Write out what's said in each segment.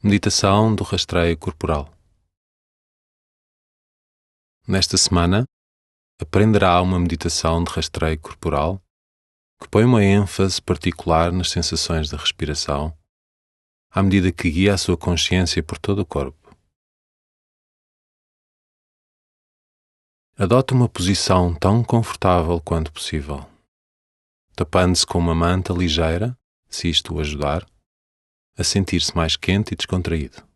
Meditação do rastreio corporal. Nesta semana, aprenderá uma meditação de rastreio corporal que põe uma ênfase particular nas sensações da respiração, à medida que guia a sua consciência por todo o corpo. Adote uma posição tão confortável quanto possível, tapando-se com uma manta ligeira, se isto o ajudar, a sentir-se mais quente e descontraído.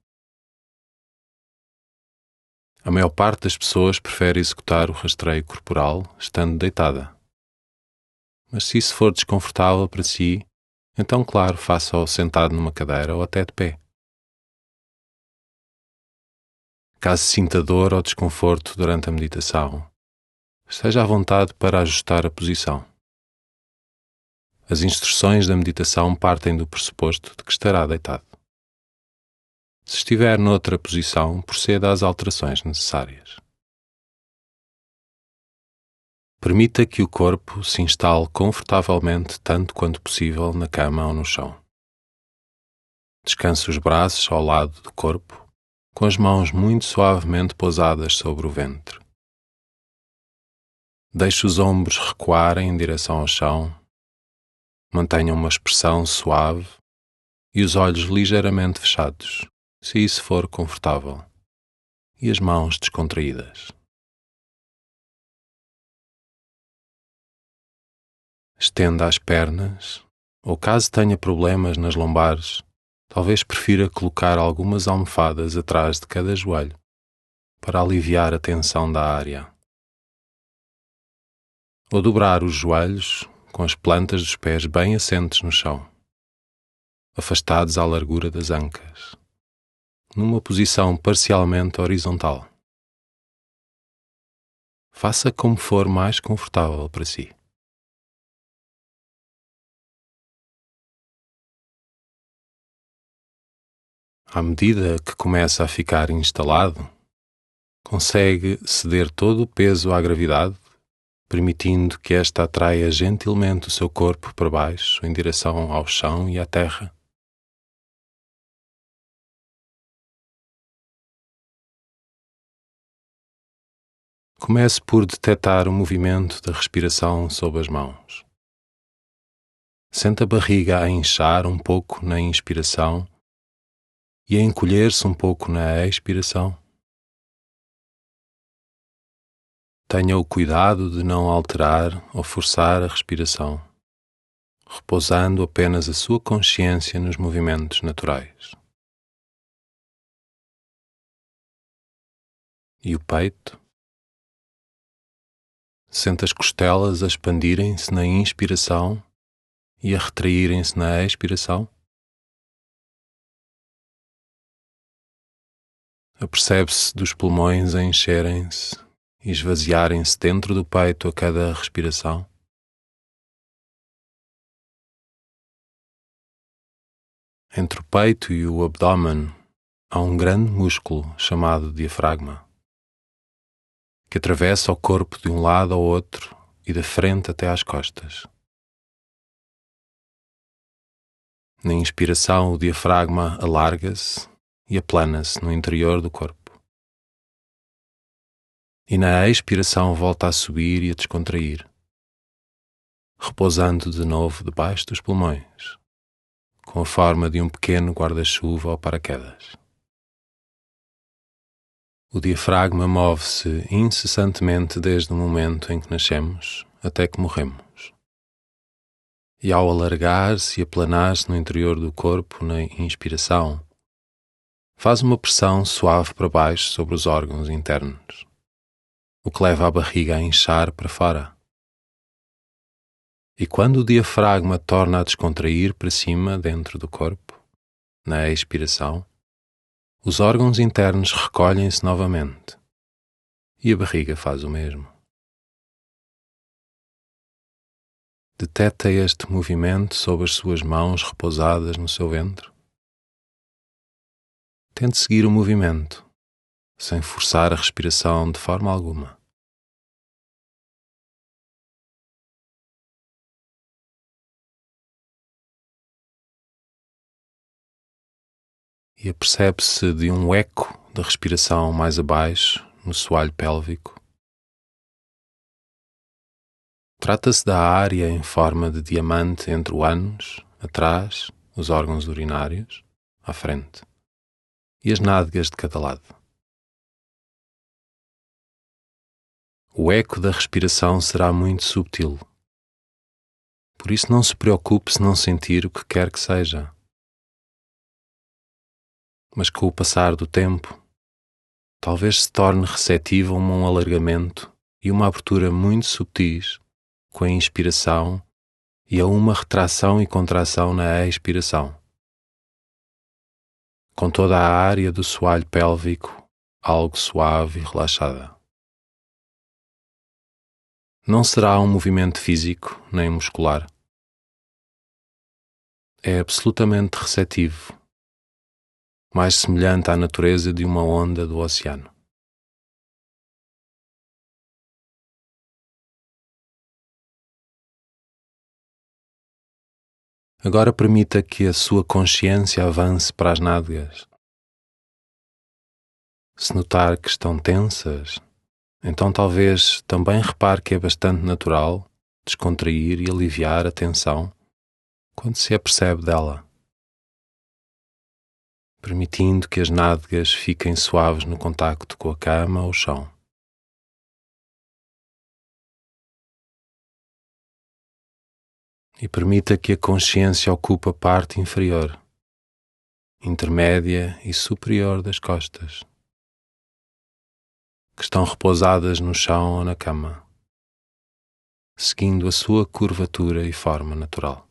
A maior parte das pessoas prefere executar o rastreio corporal estando deitada. Mas se isso for desconfortável para si, então, claro, faça-o sentado numa cadeira ou até de pé. Caso sinta dor ou desconforto durante a meditação, esteja à vontade para ajustar a posição. As instruções da meditação partem do pressuposto de que estará deitado. Se estiver noutra posição, proceda às alterações necessárias. Permita que o corpo se instale confortavelmente tanto quanto possível na cama ou no chão. Descanse os braços ao lado do corpo, com as mãos muito suavemente pousadas sobre o ventre. Deixe os ombros recuarem em direção ao chão. Mantenha uma expressão suave e os olhos ligeiramente fechados, se isso for confortável, e as mãos descontraídas. Estenda as pernas, ou caso tenha problemas nas lombares, talvez prefira colocar algumas almofadas atrás de cada joelho, para aliviar a tensão da área. Ou dobrar os joelhos com as plantas dos pés bem assentes no chão, afastados à largura das ancas, numa posição parcialmente horizontal. Faça como for mais confortável para si. À medida que começa a ficar instalado, consegue ceder todo o peso à gravidade, permitindo que esta atraia gentilmente o seu corpo para baixo, em direção ao chão e à terra. Comece por detectar o movimento da respiração sob as mãos. Sente a barriga a inchar um pouco na inspiração e a encolher-se um pouco na expiração. Tenha o cuidado de não alterar ou forçar a respiração, repousando apenas a sua consciência nos movimentos naturais. E o peito? Sente as costelas a expandirem-se na inspiração e a retraírem-se na expiração? Apercebe-se dos pulmões a encherem-se e esvaziarem-se dentro do peito a cada respiração? Entre o peito e o abdômen há um grande músculo chamado diafragma, que atravessa o corpo de um lado ao outro e da frente até às costas. Na inspiração, o diafragma alarga-se e aplana-se no interior do corpo. E na expiração volta a subir e a descontrair, repousando de novo debaixo dos pulmões, com a forma de um pequeno guarda-chuva ou paraquedas. O diafragma move-se incessantemente desde o momento em que nascemos até que morremos. E ao alargar-se e aplanar-se no interior do corpo na inspiração, faz uma pressão suave para baixo sobre os órgãos internos, o que leva a barriga a inchar para fora. E quando o diafragma torna a descontrair para cima dentro do corpo, na expiração, os órgãos internos recolhem-se novamente e a barriga faz o mesmo. Detecta este movimento sob as suas mãos repousadas no seu ventre. Tente seguir o movimento, sem forçar a respiração de forma alguma. e apercebe-se de um eco da respiração mais abaixo, no soalho pélvico. Trata-se da área em forma de diamante entre o ânus, atrás, os órgãos urinários, à frente, e as nádegas de cada lado. O eco da respiração será muito subtil. Por isso não se preocupe se não sentir o que quer que seja. Mas com o passar do tempo, talvez se torne receptivo a um alargamento e uma abertura muito subtis com a inspiração e a uma retração e contração na expiração, com toda a área do soalho pélvico algo suave e relaxada. Não será um movimento físico nem muscular. É absolutamente receptivo, mais semelhante à natureza de uma onda do oceano. Agora permita que a sua consciência avance para as nádegas. Se notar que estão tensas, então talvez também repare que é bastante natural descontrair e aliviar a tensão quando se apercebe dela, permitindo que as nádegas fiquem suaves no contacto com a cama ou o chão. E permita que a consciência ocupe a parte inferior, intermédia e superior das costas, que estão repousadas no chão ou na cama, seguindo a sua curvatura e forma natural.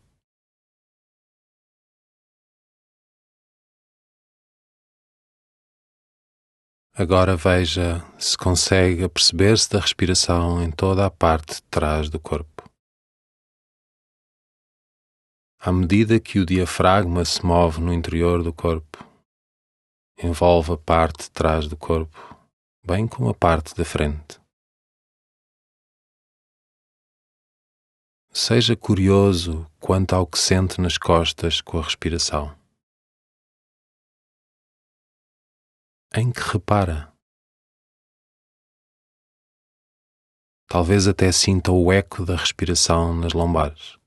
Agora veja se consegue aperceber-se da respiração em toda a parte de trás do corpo. À medida que o diafragma se move no interior do corpo, envolve a parte de trás do corpo, bem como a parte da frente. Seja curioso quanto ao que sente nas costas com a respiração. Em que repara? Talvez até sinta o eco da respiração nas lombares.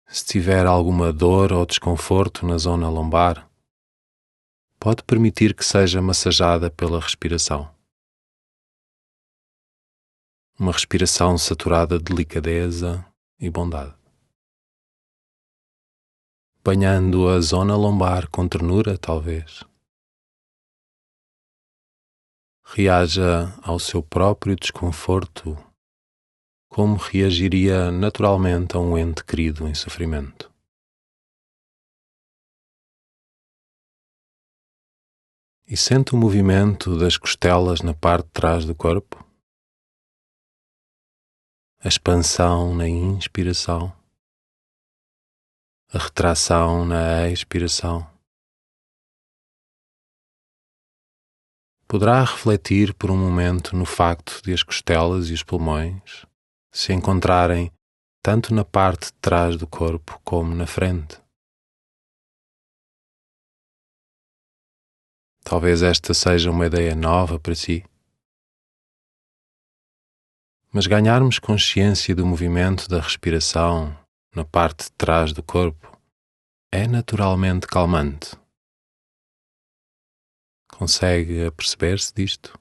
Se tiver alguma dor ou desconforto na zona lombar, pode permitir que seja massajada pela respiração. Uma respiração saturada de delicadeza e bondade. Banhando a zona lombar com ternura, talvez. Reaja ao seu próprio desconforto, como reagiria naturalmente a um ente querido em sofrimento. E sente o movimento das costelas na parte de trás do corpo, a expansão na inspiração, a retração na expiração. Poderá refletir por um momento no facto de as costelas e os pulmões se encontrarem tanto na parte de trás do corpo como na frente. Talvez esta seja uma ideia nova para si. Mas ganharmos consciência do movimento da respiração na parte de trás do corpo é naturalmente calmante. Consegue aperceber-se disto?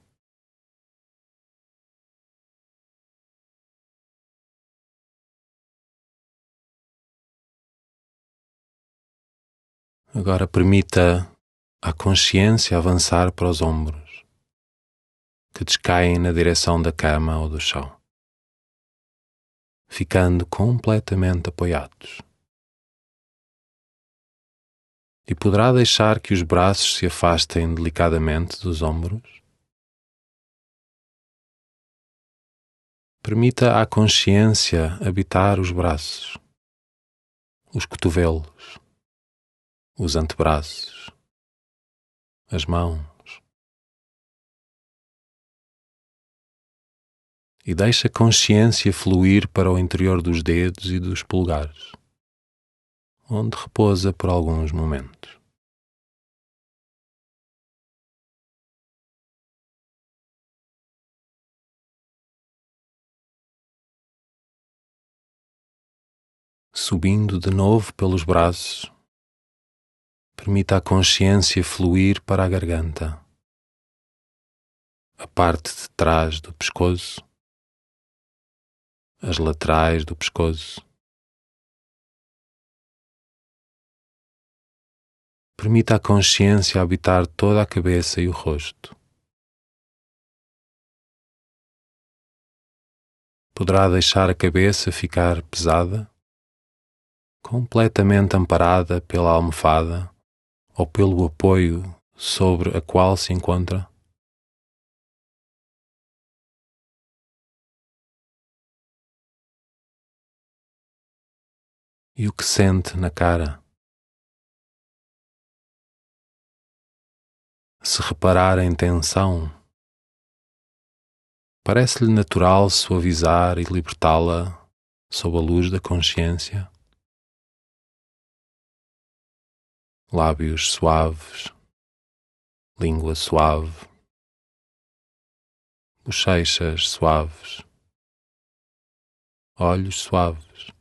Agora permita à consciência avançar para os ombros, que descaem na direção da cama ou do chão, ficando completamente apoiados. E poderá deixar que os braços se afastem delicadamente dos ombros. Permita à consciência habitar os braços, os cotovelos, os antebraços, as mãos. E deixe a consciência fluir para o interior dos dedos e dos polegares, onde repousa por alguns momentos. Subindo de novo pelos braços, permita a consciência fluir para a garganta, a parte de trás do pescoço, as laterais do pescoço. Permita a consciência habitar toda a cabeça e o rosto. Poderá deixar a cabeça ficar pesada, completamente amparada pela almofada ou pelo apoio sobre a qual se encontra. E o que sente na cara? Se reparar em tensão, parece-lhe natural suavizar e libertá-la sob a luz da consciência? Lábios suaves, língua suave, bochechas suaves, olhos suaves.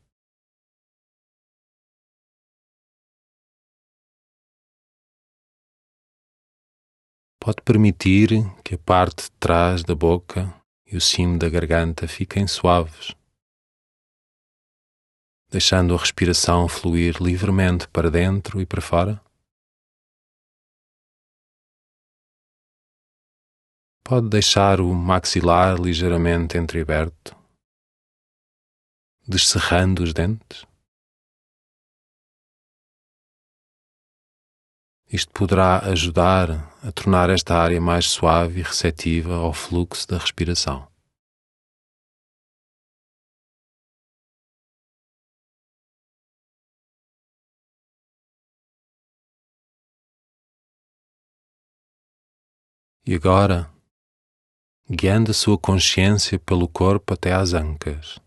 Pode permitir que a parte de trás da boca e o cimo da garganta fiquem suaves, deixando a respiração fluir livremente para dentro e para fora. Pode deixar o maxilar ligeiramente entreaberto, descerrando os dentes. Isto poderá ajudar a tornar esta área mais suave e receptiva ao fluxo da respiração. E agora, guiando a sua consciência pelo corpo até às ancas,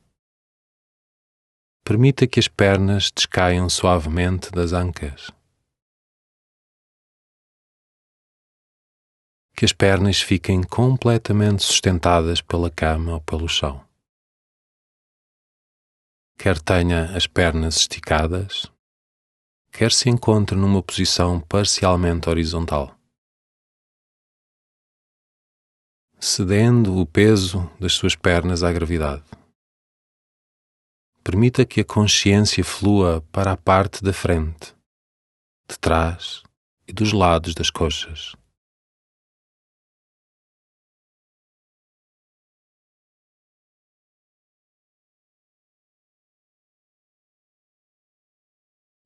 permita que as pernas descaiam suavemente das ancas. Que as pernas fiquem completamente sustentadas pela cama ou pelo chão. Quer tenha as pernas esticadas, quer se encontre numa posição parcialmente horizontal. Cedendo o peso das suas pernas à gravidade. Permita que a consciência flua para a parte da frente, de trás e dos lados das coxas.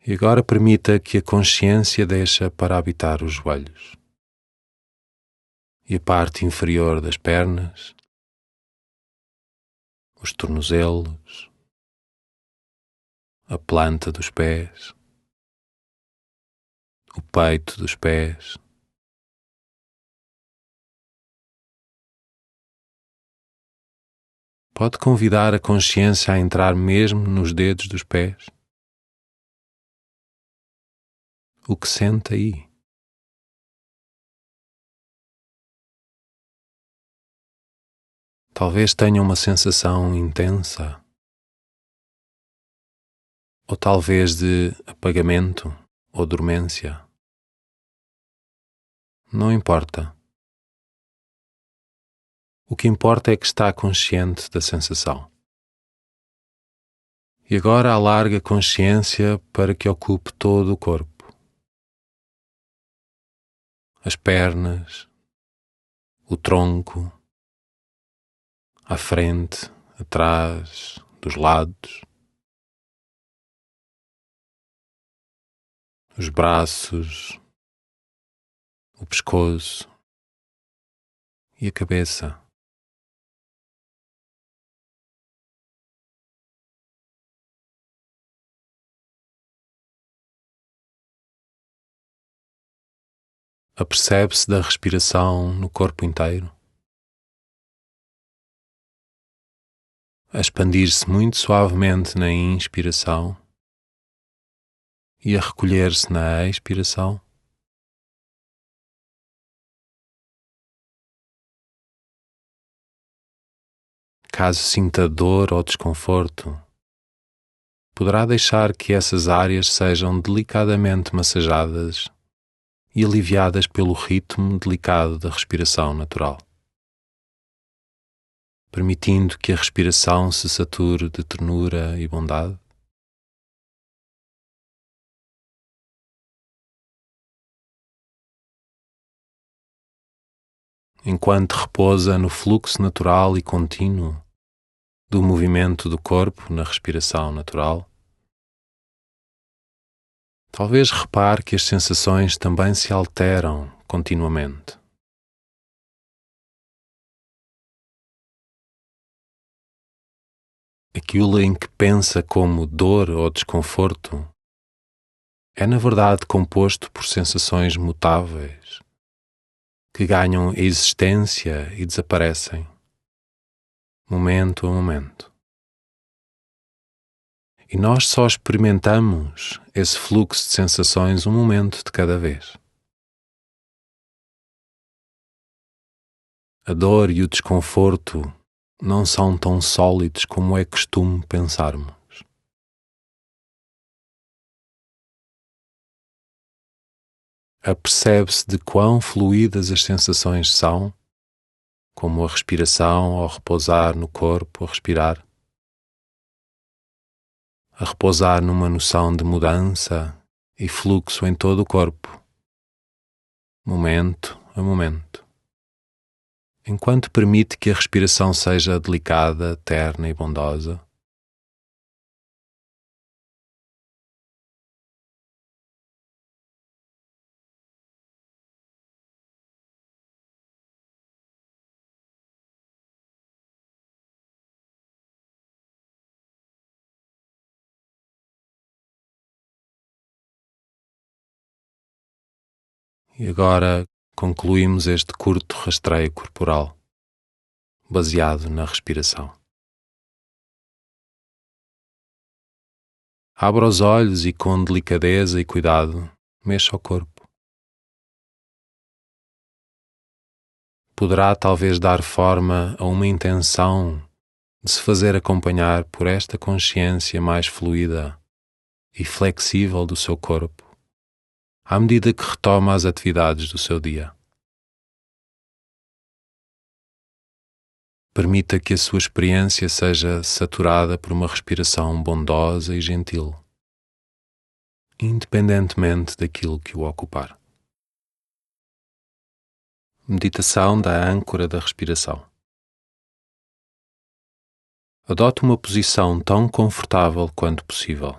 E agora permita que a consciência deixe para habitar os joelhos e a parte inferior das pernas, os tornozelos, a planta dos pés, o peito dos pés. Pode convidar a consciência a entrar mesmo nos dedos dos pés. O que sente aí? Talvez tenha uma sensação intensa, ou talvez de apagamento ou dormência. Não importa. O que importa é que está consciente da sensação. E agora alarga a consciência para que ocupe todo o corpo. As pernas, o tronco, à frente, atrás, dos lados, os braços, o pescoço e a cabeça. Apercebe-se da respiração no corpo inteiro, a expandir-se muito suavemente na inspiração e a recolher-se na expiração. Caso sinta dor ou desconforto, poderá deixar que essas áreas sejam delicadamente massajadas e aliviadas pelo ritmo delicado da respiração natural, permitindo que a respiração se sature de ternura e bondade. Enquanto repousa no fluxo natural e contínuo do movimento do corpo na respiração natural, talvez repare que as sensações também se alteram continuamente. Aquilo em que pensa como dor ou desconforto é, na verdade, composto por sensações mutáveis que ganham existência e desaparecem, momento a momento. E nós só experimentamos esse fluxo de sensações um momento de cada vez. A dor e o desconforto não são tão sólidos como é costume pensarmos. Apercebe-se de quão fluídas as sensações são, como a respiração ao repousar no corpo, a repousar numa noção de mudança e fluxo em todo o corpo, momento a momento, enquanto permite que a respiração seja delicada, terna e bondosa. E agora concluímos este curto rastreio corporal, baseado na respiração. Abra os olhos e, com delicadeza e cuidado, mexa o corpo. Poderá talvez dar forma a uma intenção de se fazer acompanhar por esta consciência mais fluida e flexível do seu corpo, à medida que retoma as atividades do seu dia. Permita que a sua experiência seja saturada por uma respiração bondosa e gentil, independentemente daquilo que o ocupar. Meditação da âncora da respiração. Adote uma posição tão confortável quanto possível.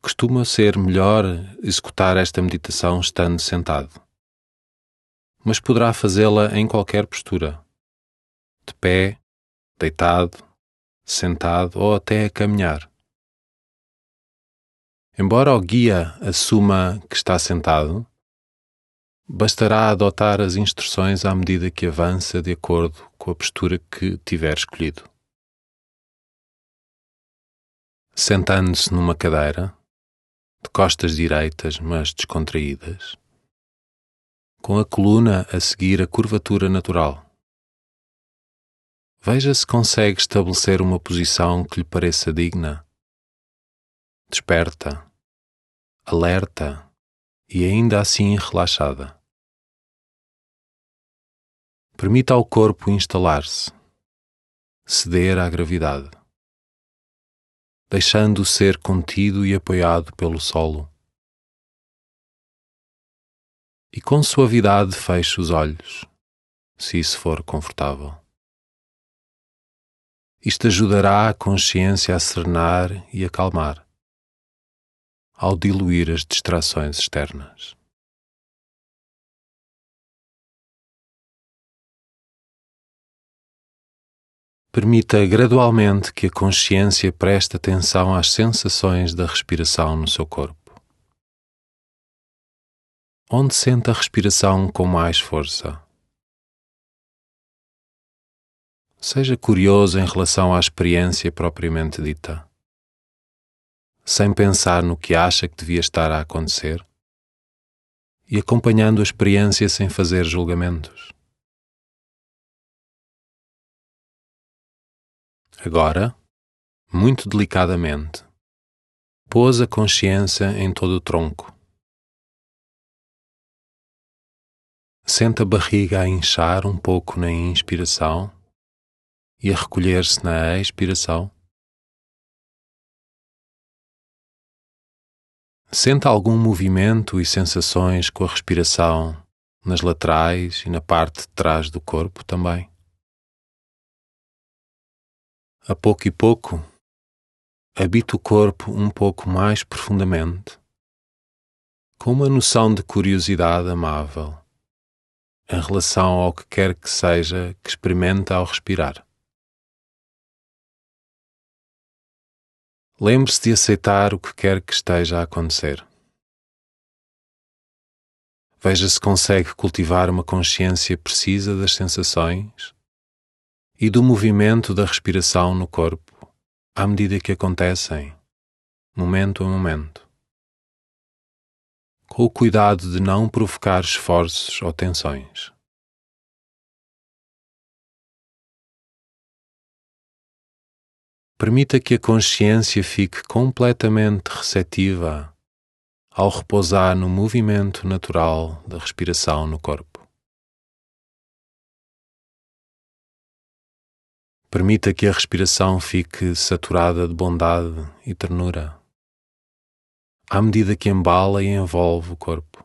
Costuma ser melhor executar esta meditação estando sentado, mas poderá fazê-la em qualquer postura, de pé, deitado, sentado ou até a caminhar. Embora o guia assuma que está sentado, bastará adotar as instruções à medida que avança de acordo com a postura que tiver escolhido. Sentando-se numa cadeira, de costas direitas mas descontraídas, com a coluna a seguir a curvatura natural. Veja se consegue estabelecer uma posição que lhe pareça digna, desperta, alerta e ainda assim relaxada. Permita ao corpo instalar-se, ceder à gravidade, deixando-o ser contido e apoiado pelo solo. E com suavidade feche os olhos, se isso for confortável. Isto ajudará a consciência a serenar e acalmar, ao diluir as distrações externas. Permita gradualmente que a consciência preste atenção às sensações da respiração no seu corpo. Onde sente a respiração com mais força? Seja curioso em relação à experiência propriamente dita. sem pensar no que acha que devia estar a acontecer e acompanhando a experiência sem fazer julgamentos. Agora, muito delicadamente, pôs a consciência em todo o tronco. Sente a barriga a inchar um pouco na inspiração e a recolher-se na expiração. Sente algum movimento e sensações com a respiração nas laterais e na parte de trás do corpo também. A pouco e pouco, habita o corpo um pouco mais profundamente, com uma noção de curiosidade amável em relação ao que quer que seja que experimenta ao respirar. Lembre-se de aceitar o que quer que esteja a acontecer. Veja se consegue cultivar uma consciência precisa das sensações e do movimento da respiração no corpo, à medida que acontecem, momento a momento, com o cuidado de não provocar esforços ou tensões. Permita que a consciência fique completamente receptiva ao repousar no movimento natural da respiração no corpo. Permita que a respiração fique saturada de bondade e ternura, à medida que embala e envolve o corpo,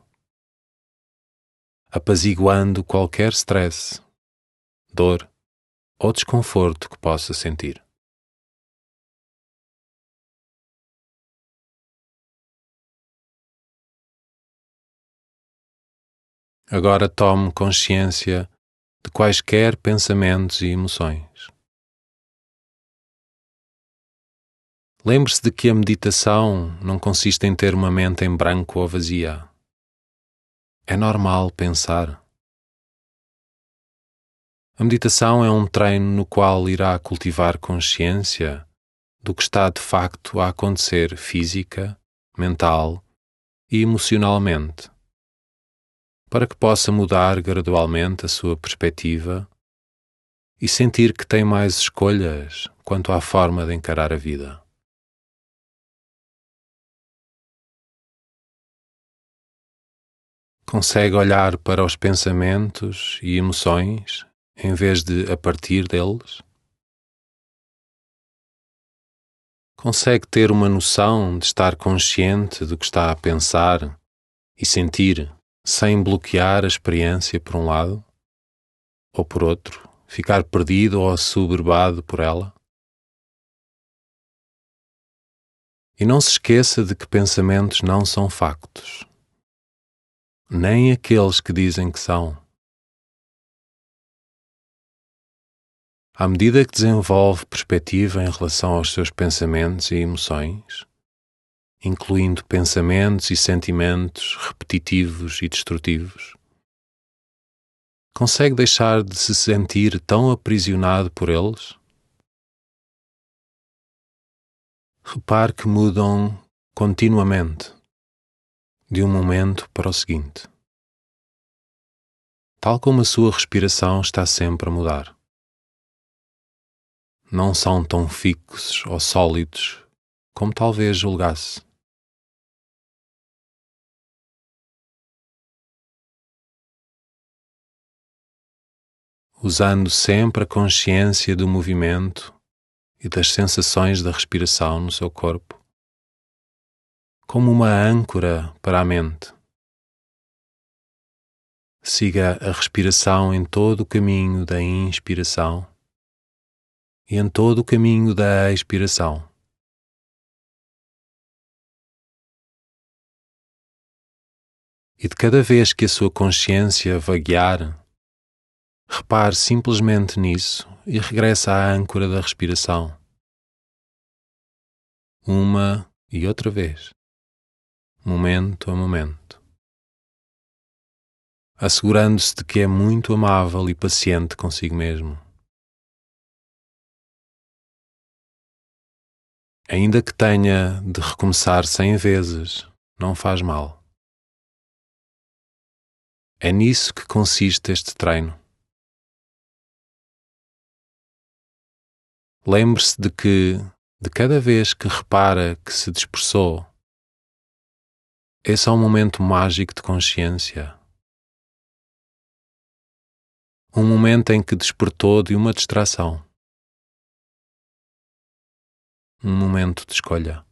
apaziguando qualquer stress, dor ou desconforto que possa sentir. Agora tome consciência de quaisquer pensamentos e emoções. Lembre-se de que a meditação não consiste em ter uma mente em branco ou vazia. É normal pensar. A meditação é um treino no qual irá cultivar consciência do que está de facto a acontecer física, mental e emocionalmente, para que possa mudar gradualmente a sua perspectiva e sentir que tem mais escolhas quanto à forma de encarar a vida. Consegue olhar para os pensamentos e emoções em vez de a partir deles? Consegue ter uma noção de estar consciente do que está a pensar e sentir sem bloquear a experiência por um lado ou por outro, ficar perdido ou assoberbado por ela? E não se esqueça de que pensamentos não são factos, nem aqueles que dizem que são. À medida que desenvolve perspectiva em relação aos seus pensamentos e emoções, incluindo pensamentos e sentimentos repetitivos e destrutivos, consegue deixar de se sentir tão aprisionado por eles? Repare que mudam continuamente, de um momento para o seguinte, tal como a sua respiração está sempre a mudar. Não são tão fixos ou sólidos como talvez julgasse. Usando sempre a consciência do movimento e das sensações da respiração no seu corpo, como uma âncora para a mente. Siga a respiração em todo o caminho da inspiração e em todo o caminho da expiração. E de cada vez que a sua consciência vaguear, repare simplesmente nisso e regresse à âncora da respiração. Uma e outra vez, momento a momento, assegurando-se de que é muito amável e paciente consigo mesmo. Ainda que tenha de recomeçar 100 vezes, não faz mal. É nisso que consiste este treino. Lembre-se de que, de cada vez que repara que se dispersou, esse é um momento mágico de consciência. Um momento em que despertou de uma distração. Um momento de escolha.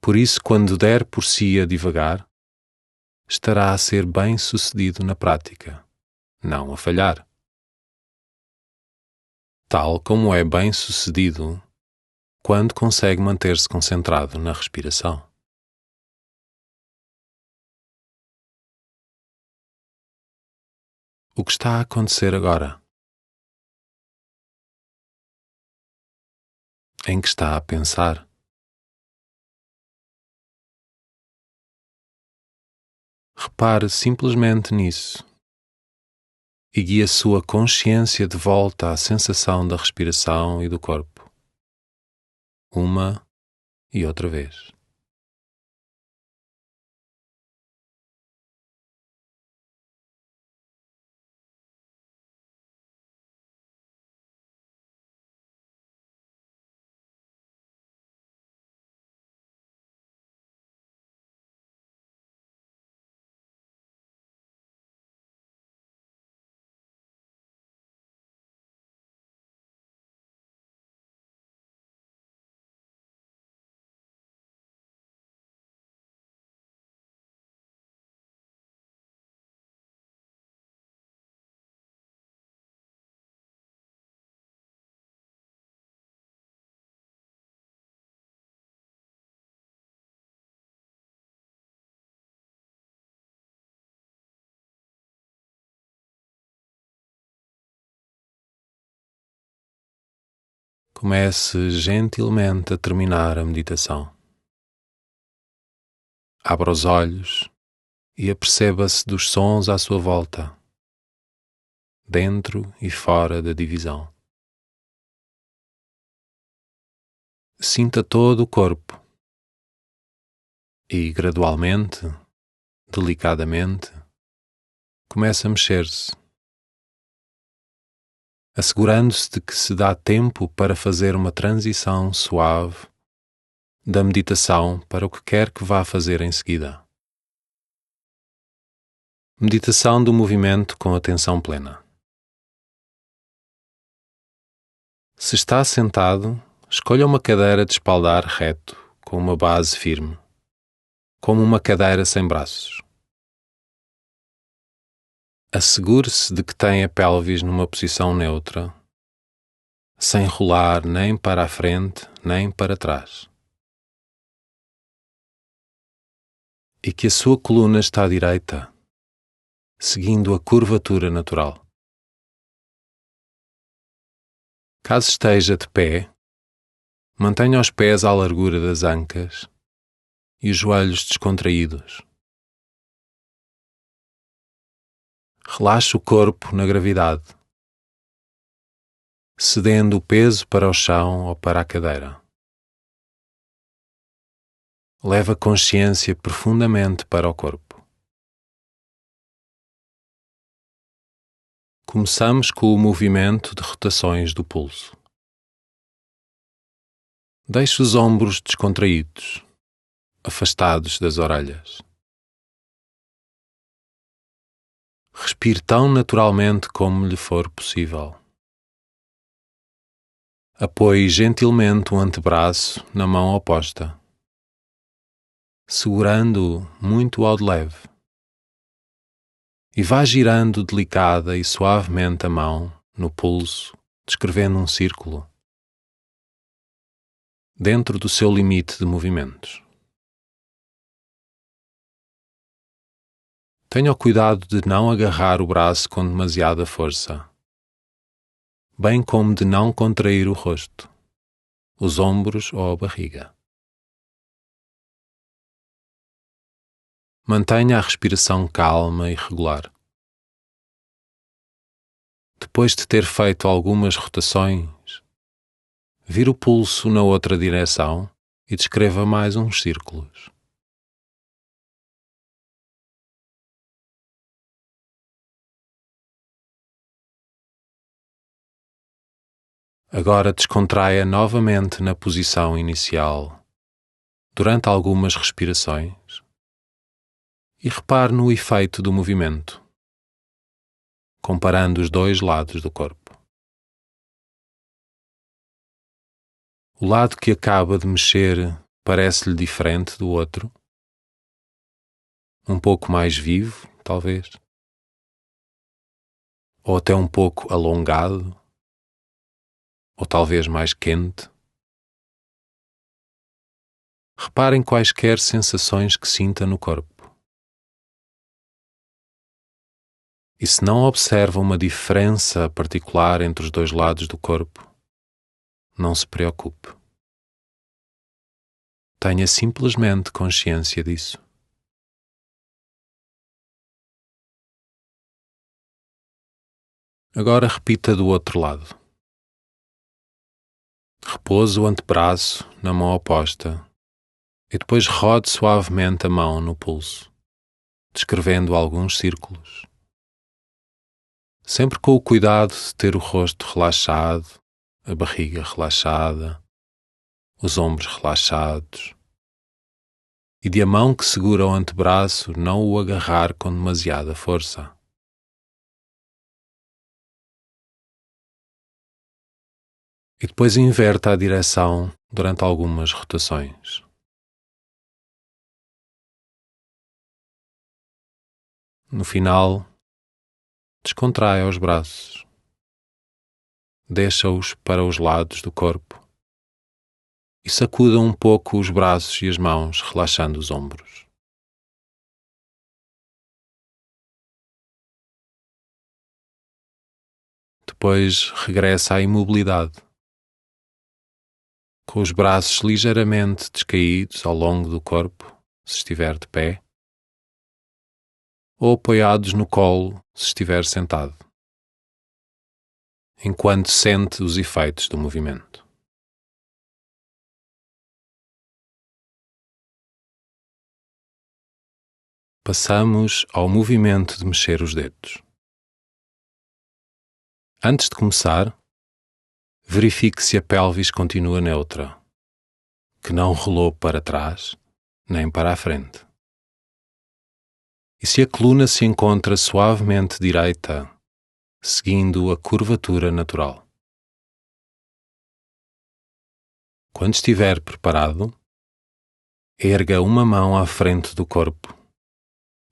Por isso, quando der por si a divagar, estará a ser bem-sucedido na prática, não a falhar. Tal como é bem-sucedido quando consegue manter-se concentrado na respiração. O que está a acontecer agora? Em que está a pensar? Repare simplesmente nisso e guie a sua consciência de volta à sensação da respiração e do corpo, uma e outra vez. Comece gentilmente a terminar a meditação. Abra os olhos e aperceba-se dos sons à sua volta, dentro e fora da divisão. Sinta todo o corpo e, gradualmente, delicadamente, comece a mexer-se, assegurando-se de que se dá tempo para fazer uma transição suave da meditação para o que quer que vá fazer em seguida. Meditação do movimento com atenção plena. Se está sentado, escolha uma cadeira de espaldar reto, com uma base firme, como uma cadeira sem braços. Assegure-se de que tem a pelvis numa posição neutra, sem rolar nem para a frente nem para trás. E que a sua coluna está direita, seguindo a curvatura natural. Caso esteja de pé, mantenha os pés à largura das ancas e os joelhos descontraídos. Relaxe o corpo na gravidade, cedendo o peso para o chão ou para a cadeira. Leve a consciência profundamente para o corpo. Começamos com o movimento de rotações do pulso. Deixe os ombros descontraídos, afastados das orelhas. Respire tão naturalmente como lhe for possível. Apoie gentilmente o antebraço na mão oposta, segurando-o muito ao de leve. E vá girando delicada e suavemente a mão no pulso, descrevendo um círculo, dentro do seu limite de movimentos. Tenha o cuidado de não agarrar o braço com demasiada força, bem como de não contrair o rosto, os ombros ou a barriga. Mantenha a respiração calma e regular. Depois de ter feito algumas rotações, Vire o pulso na outra direção e descreva mais uns círculos. Agora descontraia novamente na posição inicial durante algumas respirações e repare no efeito do movimento, comparando os dois lados do corpo. O lado que acaba de mexer parece-lhe diferente do outro? Um pouco mais vivo, talvez? Ou até um pouco alongado? Ou talvez mais quente? Reparem quaisquer sensações que sinta no corpo. E se não observa uma diferença particular entre os dois lados do corpo, não se preocupe. Tenha simplesmente consciência disso. Agora repita do outro lado. Repouse o antebraço na mão oposta e depois rode suavemente a mão no pulso, descrevendo alguns círculos. Sempre com o cuidado de ter o rosto relaxado, a barriga relaxada, os ombros relaxados e de a mão que segura o antebraço não o agarrar com demasiada força. E depois inverta a direção durante algumas rotações. No final, descontraia os braços. Deixa-os para os lados do corpo e sacuda um pouco os braços e as mãos, relaxando os ombros. Depois regressa à imobilidade, com os braços ligeiramente descaídos ao longo do corpo, se estiver de pé, ou apoiados no colo, se estiver sentado, enquanto sente os efeitos do movimento. Passamos ao movimento de mexer os dedos. Antes de começar, verifique se a pelvis continua neutra, que não rolou para trás nem para a frente. E se a coluna se encontra suavemente direita, seguindo a curvatura natural. Quando estiver preparado, erga uma mão à frente do corpo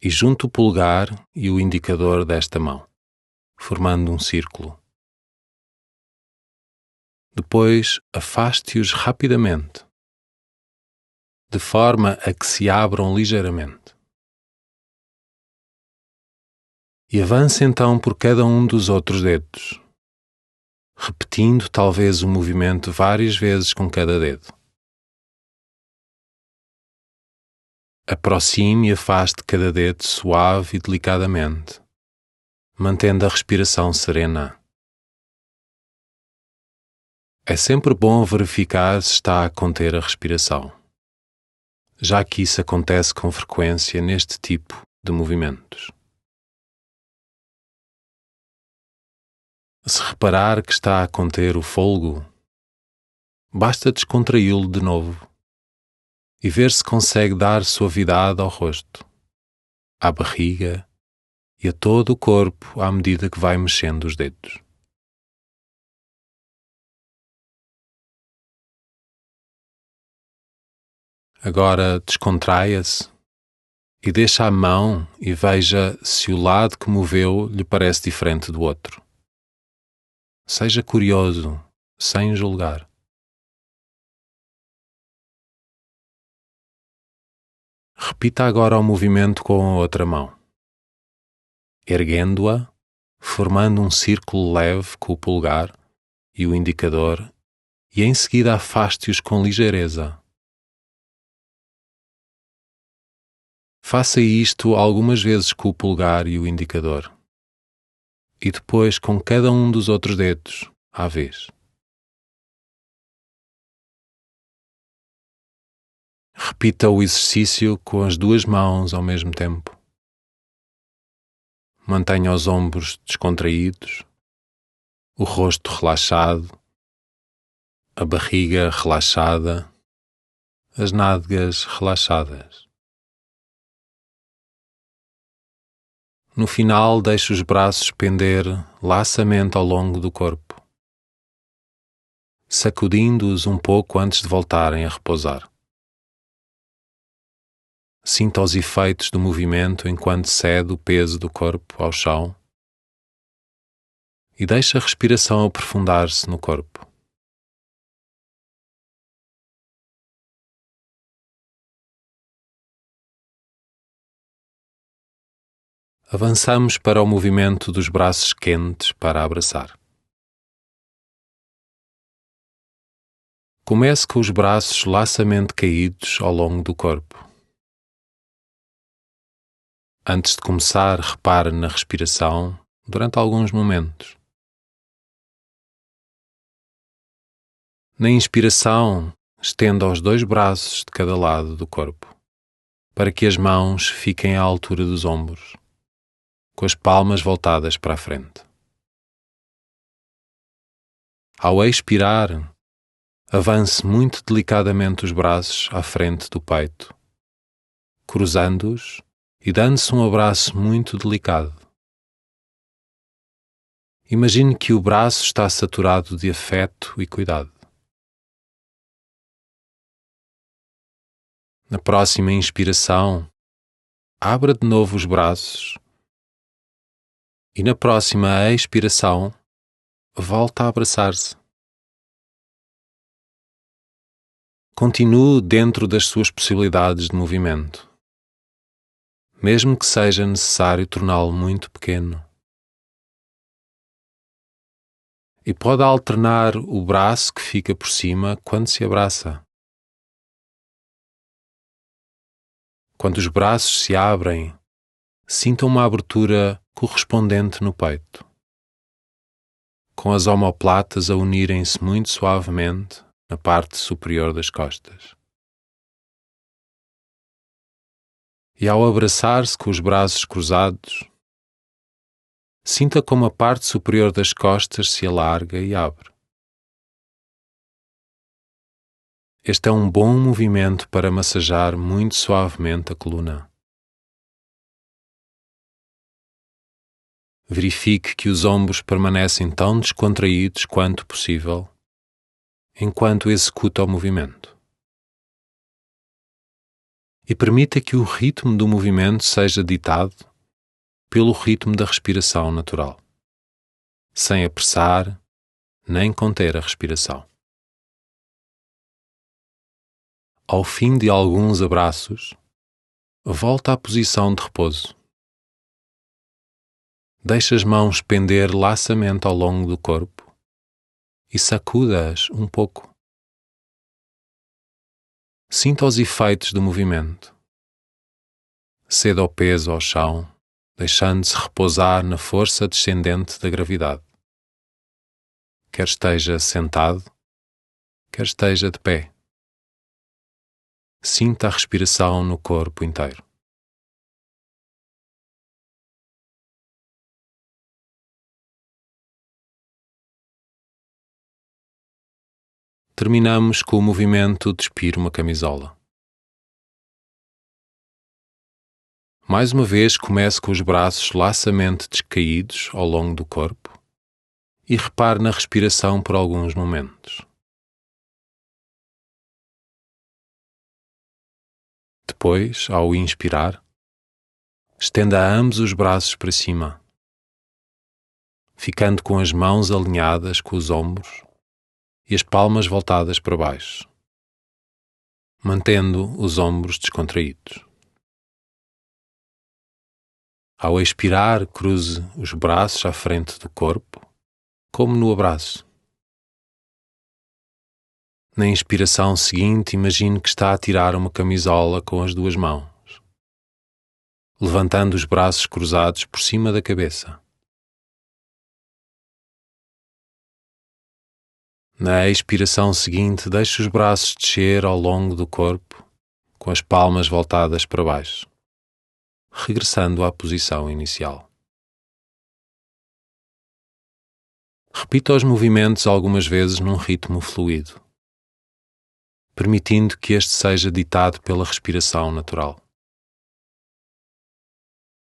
e junte o polegar e o indicador desta mão, formando um círculo. Depois, afaste-os rapidamente, de forma a que se abram ligeiramente. E avance então por cada um dos outros dedos, repetindo talvez o movimento várias vezes com cada dedo. Aproxime e afaste cada dedo suave e delicadamente, mantendo a respiração serena. É sempre bom verificar se está a conter a respiração, já que isso acontece com frequência neste tipo de movimentos. Se reparar que está a conter o fôlego, basta descontraí-lo de novo e ver se consegue dar suavidade ao rosto, à barriga e a todo o corpo à medida que vai mexendo os dedos. Agora descontraia-se e deixa a mão e veja se o lado que moveu lhe parece diferente do outro. Seja curioso, sem julgar. Repita agora o movimento com a outra mão, erguendo-a, formando um círculo leve com o polegar e o indicador, e em seguida afaste-os com ligeireza. Faça isto algumas vezes com o polegar e o indicador, e depois com cada um dos outros dedos, à vez. repita o exercício com as duas mãos ao mesmo tempo. Mantenha os ombros descontraídos, o rosto relaxado, a barriga relaxada, as nádegas relaxadas. No final, deixe os braços pender lassamente ao longo do corpo, sacudindo-os um pouco antes de voltarem a repousar. Sinta os efeitos do movimento enquanto cede o peso do corpo ao chão e deixe a respiração aprofundar-se no corpo. Avançamos para o movimento dos braços quentes para abraçar. Comece com os braços lassamente caídos ao longo do corpo. Antes de começar, repare na respiração durante alguns momentos. Na inspiração, estenda os dois braços de cada lado do corpo, para que as mãos fiquem à altura dos ombros, com as palmas voltadas para a frente. Ao expirar, avance muito delicadamente os braços à frente do peito, cruzando-os e dando-se um abraço muito delicado. Imagine que o braço está saturado de afeto e cuidado. Na próxima inspiração, abra de novo os braços e na próxima expiração, volta a abraçar-se. Continue dentro das suas possibilidades de movimento, mesmo que seja necessário torná-lo muito pequeno. E pode alternar o braço que fica por cima quando se abraça. Quando os braços se abrem, sinta uma abertura correspondente no peito, com as omoplatas a unirem-se muito suavemente na parte superior das costas. E ao abraçar-se com os braços cruzados, sinta como a parte superior das costas se alarga e abre. Este é um bom movimento para massajar muito suavemente a coluna. Verifique que os ombros permanecem tão descontraídos quanto possível, enquanto executa o movimento. E permita que o ritmo do movimento seja ditado pelo ritmo da respiração natural, sem apressar nem conter a respiração. Ao fim de alguns abraços, volta à posição de repouso. Deixe as mãos pender lassamente ao longo do corpo e sacuda-as um pouco. Sinta os efeitos do movimento. Ceda o peso ao chão, deixando-se repousar na força descendente da gravidade. Quer esteja sentado, quer esteja de pé. Sinta a respiração no corpo inteiro. Terminamos com o movimento Despir uma camisola. Mais uma vez, comece com os braços lassamente descaídos ao longo do corpo e repare na respiração por alguns momentos. Depois, ao inspirar, estenda ambos os braços para cima, ficando com as mãos alinhadas com os ombros e as palmas voltadas para baixo, mantendo os ombros descontraídos. Ao expirar, cruze os braços à frente do corpo, como no abraço. Na inspiração seguinte, imagine que está a tirar uma camisola com as duas mãos, levantando os braços cruzados por cima da cabeça. Na expiração seguinte, deixe os braços descer ao longo do corpo, com as palmas voltadas para baixo, regressando à posição inicial. Repita os movimentos algumas vezes num ritmo fluido, permitindo que este seja ditado pela respiração natural.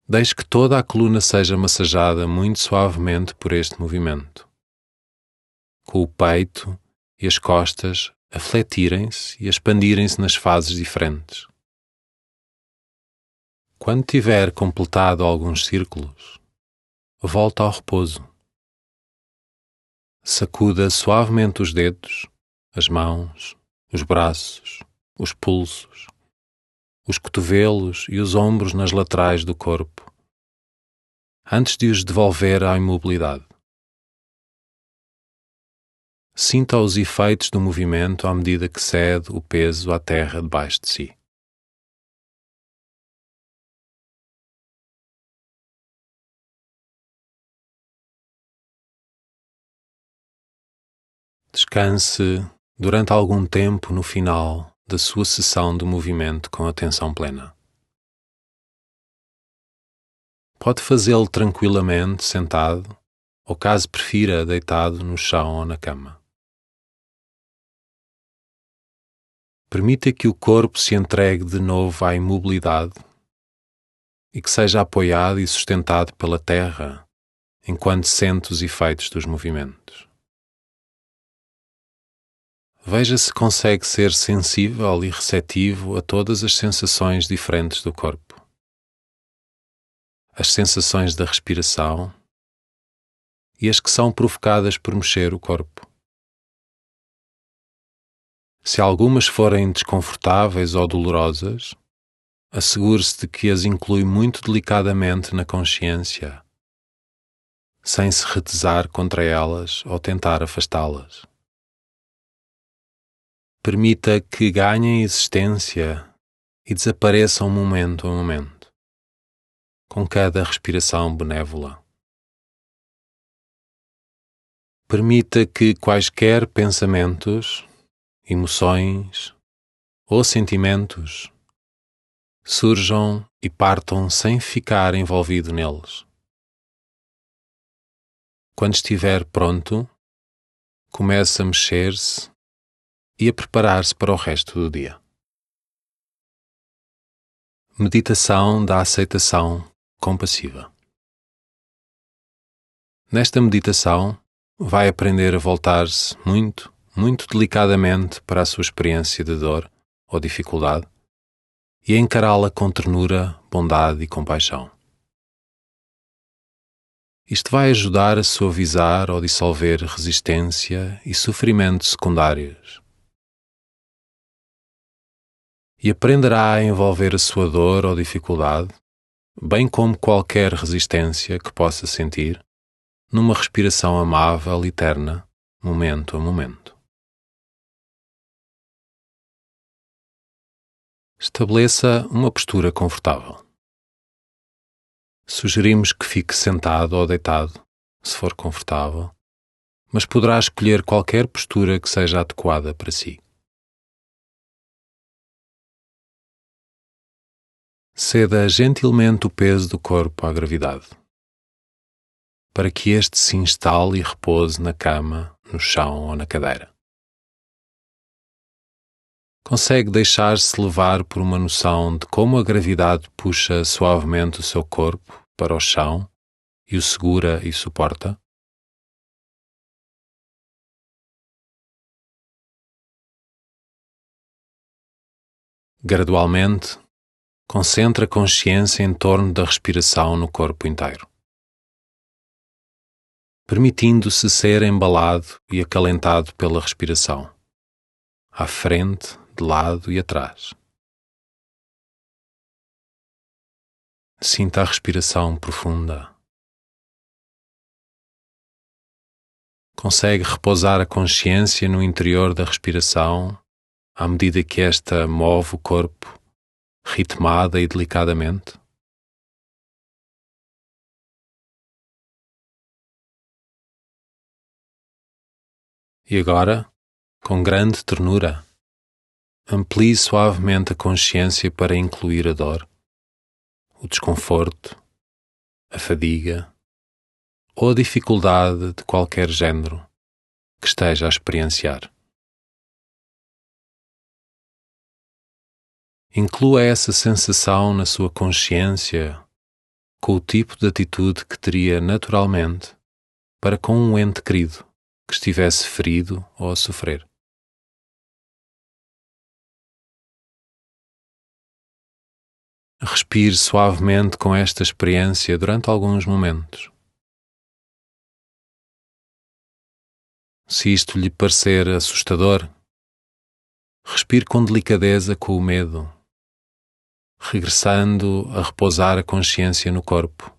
Deixe que toda a coluna seja massageada muito suavemente por este movimento, com o peito e as costas a fletirem-se e a expandirem-se nas fases diferentes. Quando tiver completado alguns círculos, volta ao repouso. Sacuda suavemente os dedos, as mãos, os braços, os pulsos, os cotovelos e os ombros nas laterais do corpo, antes de os devolver à imobilidade. Sinta os efeitos do movimento à medida que cede o peso à terra debaixo de si. Descanse durante algum tempo no final da sua sessão de movimento com atenção plena. Pode fazê-lo tranquilamente sentado ou, caso prefira, deitado no chão ou na cama. Permita que o corpo se entregue de novo à imobilidade e que seja apoiado e sustentado pela terra enquanto sente os efeitos dos movimentos. Veja se consegue ser sensível e receptivo a todas as sensações diferentes do corpo. As sensações da respiração e as que são provocadas por mexer o corpo. Se algumas forem desconfortáveis ou dolorosas, assegure-se de que as inclui muito delicadamente na consciência, sem se retesar contra elas ou tentar afastá-las. Permita que ganhem existência e desapareçam momento a momento, com cada respiração benévola. Permita que quaisquer pensamentos, emoções ou sentimentos surjam e partam sem ficar envolvido neles. Quando estiver pronto, comece a mexer-se e a preparar-se para o resto do dia. Meditação da aceitação compassiva. Nesta meditação, vai aprender a voltar-se muito delicadamente para a sua experiência de dor ou dificuldade e a encará-la com ternura, bondade e compaixão. Isto vai ajudar a suavizar ou dissolver resistência e sofrimento secundários. E aprenderá a envolver a sua dor ou dificuldade, bem como qualquer resistência que possa sentir, numa respiração amável e terna, momento a momento. Estabeleça uma postura confortável. Sugerimos que fique sentado ou deitado, se for confortável, mas poderá escolher qualquer postura que seja adequada para si. Ceda gentilmente o peso do corpo à gravidade, para que este se instale e repouse na cama, no chão ou na cadeira. Consegue deixar-se levar por uma noção de como a gravidade puxa suavemente o seu corpo para o chão e o segura e suporta? Gradualmente, concentre a consciência em torno da respiração no corpo inteiro, permitindo-se ser embalado e acalentado pela respiração, à frente, de lado e atrás. Sinta a respiração profunda. Consegue repousar a consciência no interior da respiração à medida que esta move o corpo, ritmada e delicadamente? E agora, com grande ternura, amplie suavemente a consciência para incluir a dor, o desconforto, a fadiga ou a dificuldade de qualquer género que esteja a experienciar. Inclua essa sensação na sua consciência com o tipo de atitude que teria naturalmente para com um ente querido que estivesse ferido ou a sofrer. Respire suavemente com esta experiência durante alguns momentos. Se isto lhe parecer assustador, respire com delicadeza com o medo, regressando a repousar a consciência no corpo,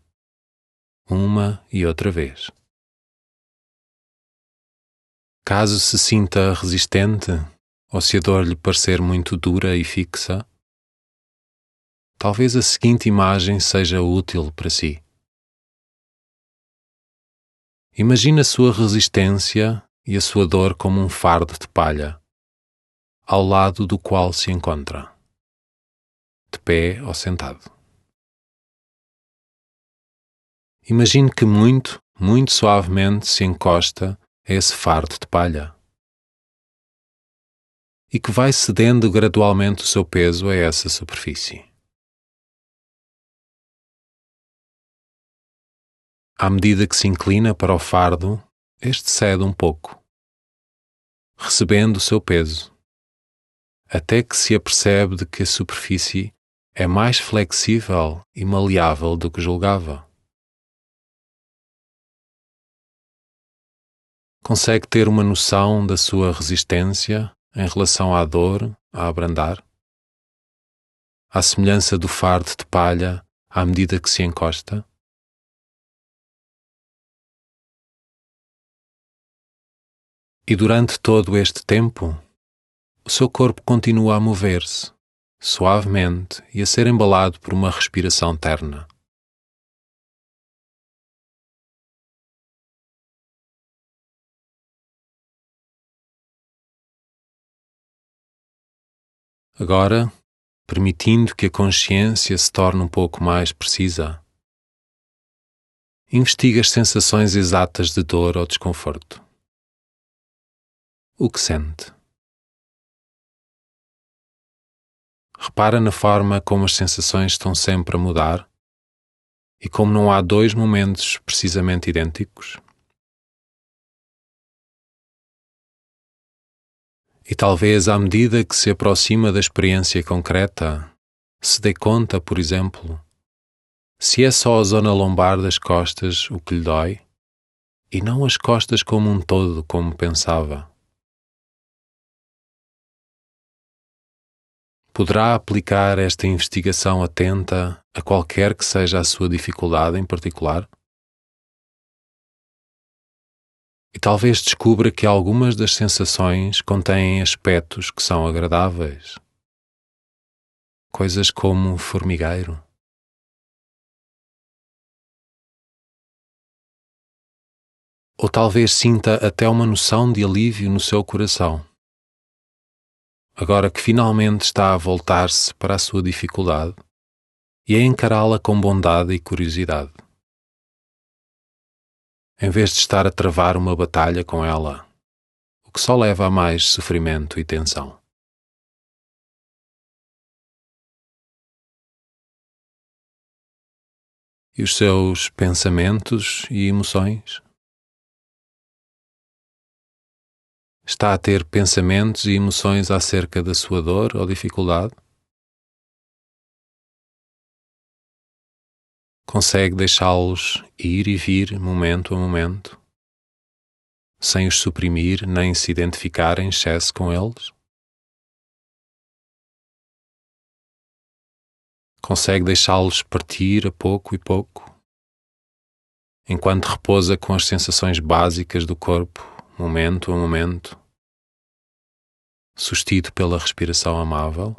uma e outra vez. Caso se sinta resistente ou se a dor lhe parecer muito dura e fixa, talvez a seguinte imagem seja útil para si. Imagine a sua resistência e a sua dor como um fardo de palha, ao lado do qual se encontra, de pé ou sentado. Imagine que muito suavemente se encosta a esse fardo de palha e que vai cedendo gradualmente o seu peso a essa superfície. À medida que se inclina para o fardo, este cede um pouco, recebendo o seu peso, até que se apercebe de que a superfície é mais flexível e maleável do que julgava. Consegue ter uma noção da sua resistência em relação à dor a abrandar? À semelhança do fardo de palha à medida que se encosta? E durante todo este tempo, o seu corpo continua a mover-se, suavemente e a ser embalado por uma respiração terna. Agora, permitindo que a consciência se torne um pouco mais precisa, investigue as sensações exatas de dor ou desconforto. O que sente? Repara na forma como as sensações estão sempre a mudar e como não há dois momentos precisamente idênticos. E talvez à medida que se aproxima da experiência concreta, se dê conta, por exemplo, se é só a zona lombar das costas o que lhe dói e não as costas como um todo, como pensava. Poderá aplicar esta investigação atenta a qualquer que seja a sua dificuldade em particular? E talvez descubra que algumas das sensações contêm aspectos que são agradáveis. Coisas como formigueiro. Ou talvez sinta até uma noção de alívio no seu coração. Agora que finalmente está a voltar-se para a sua dificuldade e a encará-la com bondade e curiosidade, em vez de estar a travar uma batalha com ela, o que só leva a mais sofrimento e tensão. E os seus pensamentos e emoções? Está a ter pensamentos e emoções acerca da sua dor ou dificuldade? Consegue deixá-los ir e vir momento a momento, sem os suprimir nem se identificar em excesso com eles? Consegue deixá-los partir a pouco e pouco, enquanto repousa com as sensações básicas do corpo, momento a momento, sustido pela respiração amável?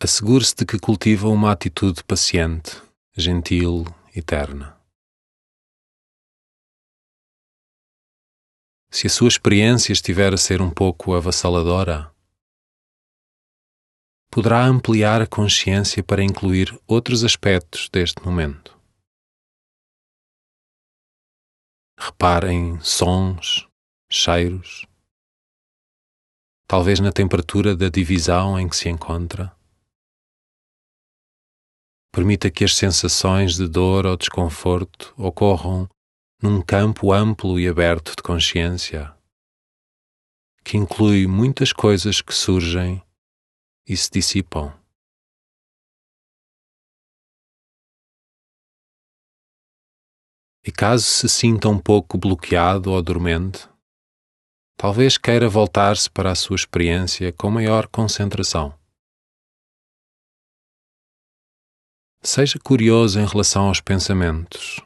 Assegure-se de que cultiva uma atitude paciente, gentil e terna. Se a sua experiência estiver a ser um pouco avassaladora, poderá ampliar a consciência para incluir outros aspectos deste momento. Repare em sons, cheiros, talvez na temperatura da divisão em que se encontra. Permita que as sensações de dor ou desconforto ocorram num campo amplo e aberto de consciência, que inclui muitas coisas que surgem e se dissipam. E caso se sinta um pouco bloqueado ou dormente, talvez queira voltar-se para a sua experiência com maior concentração. Seja curioso em relação aos pensamentos,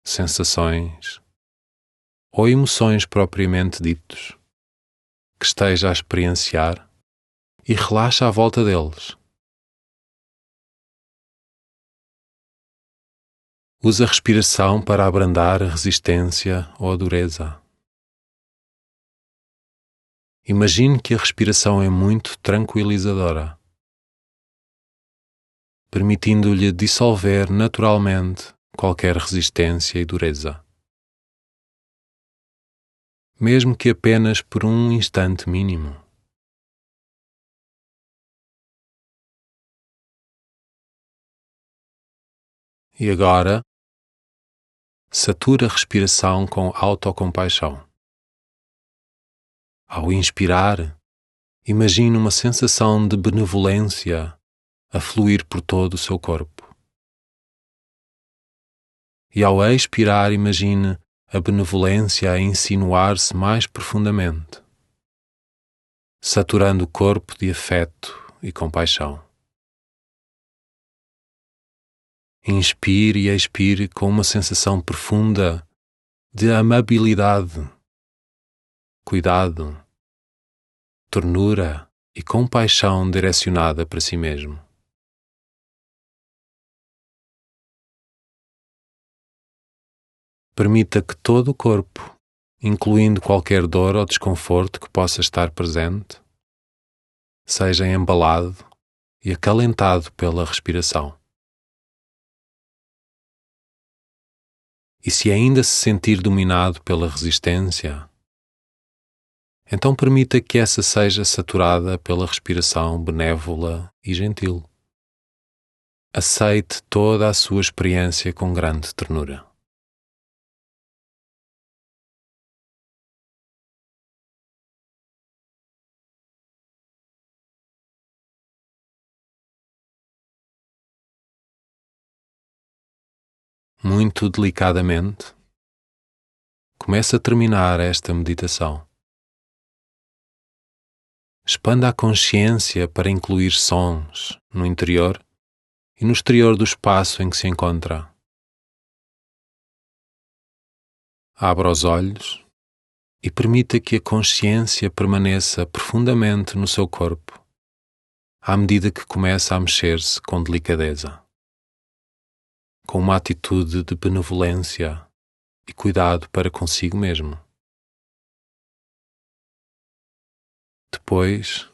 sensações ou emoções propriamente ditos que esteja a experienciar e relaxa à volta deles. Use a respiração para abrandar a resistência ou a dureza. Imagine que a respiração é muito tranquilizadora, permitindo-lhe dissolver naturalmente qualquer resistência e dureza, mesmo que apenas por um instante mínimo. E agora, sature a respiração com autocompaixão. Ao inspirar, imagine uma sensação de benevolência a fluir por todo o seu corpo. E ao expirar, imagine a benevolência a insinuar-se mais profundamente, saturando o corpo de afeto e compaixão. Inspire e expire com uma sensação profunda de amabilidade, cuidado, ternura e compaixão direcionada para si mesmo. Permita que todo o corpo, incluindo qualquer dor ou desconforto que possa estar presente, seja embalado e acalentado pela respiração. E se ainda se sentir dominado pela resistência, então permita que essa seja saturada pela respiração benévola e gentil. Aceite toda a sua experiência com grande ternura. Muito delicadamente, comece a terminar esta meditação. Expanda a consciência para incluir sons no interior e no exterior do espaço em que se encontra. Abra os olhos e permita que a consciência permaneça profundamente no seu corpo, à medida que começa a mexer-se com delicadeza, com uma atitude de benevolência e cuidado para consigo mesmo. Depois,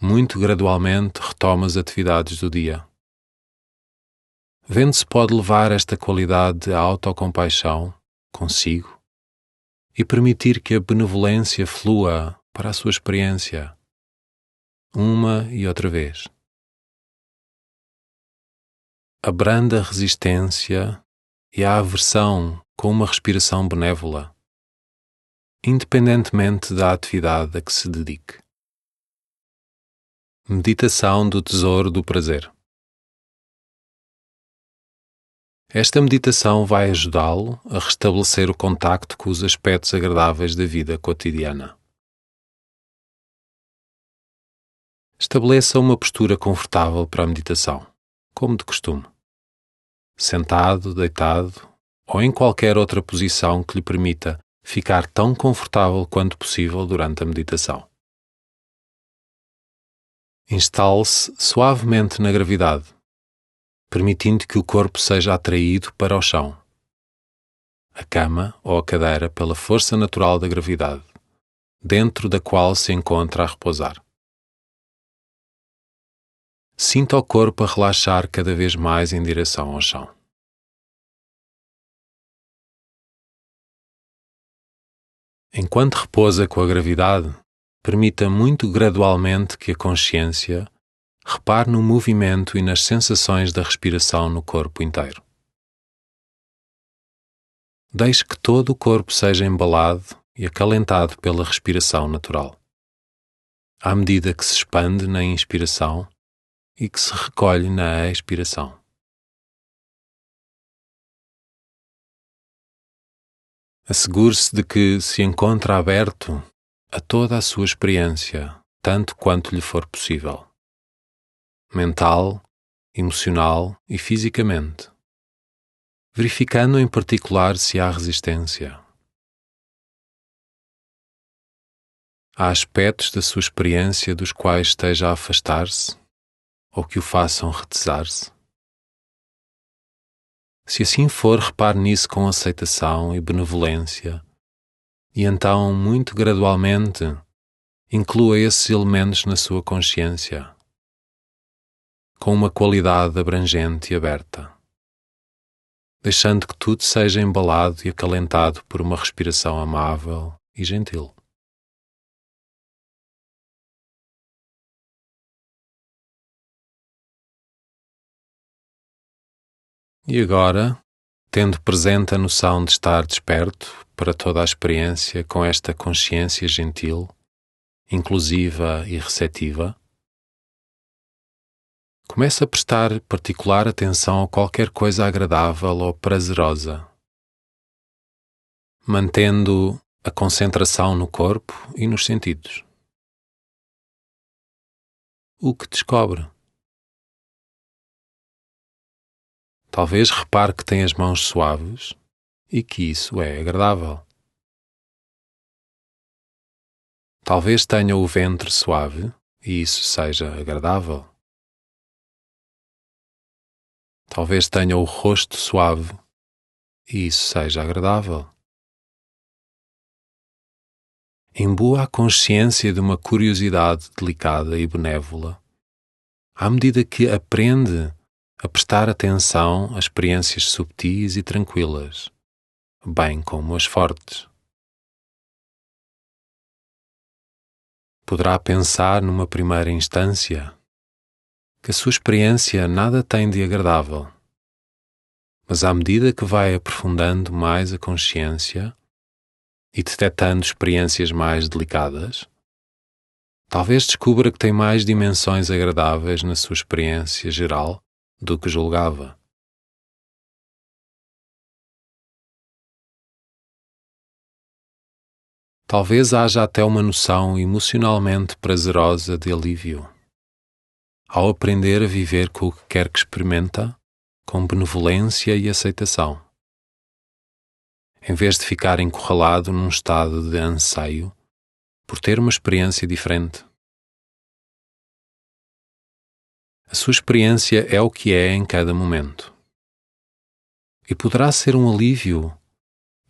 muito gradualmente, retoma as atividades do dia. Vendo se pode levar esta qualidade de autocompaixão consigo e permitir que a benevolência flua para a sua experiência, uma e outra vez. Abranda a resistência e a aversão com uma respiração benévola, independentemente da atividade a que se dedique. Meditação do Tesouro do Prazer. Esta meditação vai ajudá-lo a restabelecer o contacto com os aspectos agradáveis da vida cotidiana. Estabeleça uma postura confortável para a meditação, como de costume. Sentado, deitado ou em qualquer outra posição que lhe permita ficar tão confortável quanto possível durante a meditação. Instale-se suavemente na gravidade, permitindo que o corpo seja atraído para o chão. a cama ou a cadeira pela força natural da gravidade, dentro da qual se encontra a repousar. Sinta o corpo a relaxar cada vez mais em direção ao chão. Enquanto repousa com a gravidade, permita muito gradualmente que a consciência repare no movimento e nas sensações da respiração no corpo inteiro. Deixe que todo o corpo seja embalado e acalentado pela respiração natural, à medida que se expande na inspiração e que se recolhe na expiração. Assegure-se de que se encontra aberto a toda a sua experiência, tanto quanto lhe for possível, mental, emocional e fisicamente, verificando em particular se há resistência. Há aspectos da sua experiência dos quais esteja a afastar-se ou que o façam retesar-se? Se assim for, repare nisso com aceitação e benevolência e então, muito gradualmente, inclua esses elementos na sua consciência, com uma qualidade abrangente e aberta, deixando que tudo seja embalado e acalentado por uma respiração amável e gentil. E agora, tendo presente a noção de estar desperto para toda a experiência com esta consciência gentil, inclusiva e receptiva, comece a prestar particular atenção a qualquer coisa agradável ou prazerosa, mantendo a concentração no corpo e nos sentidos. O que descobre? Talvez repare que tem as mãos suaves e que isso é agradável. Talvez tenha o ventre suave e isso seja agradável. Talvez tenha o rosto suave e isso seja agradável. Imbua a consciência de uma curiosidade delicada e benévola, à medida que aprende a prestar atenção a experiências subtis e tranquilas, bem como as fortes. Poderá pensar numa primeira instância que a sua experiência nada tem de agradável, mas à medida que vai aprofundando mais a consciência e detectando experiências mais delicadas, talvez descubra que tem mais dimensões agradáveis na sua experiência geral do que julgava. Talvez haja até uma noção emocionalmente prazerosa de alívio, ao aprender a viver com o que quer que experimenta, com benevolência e aceitação, em vez de ficar encurralado num estado de anseio por ter uma experiência diferente. A sua experiência é o que é em cada momento. E poderá ser um alívio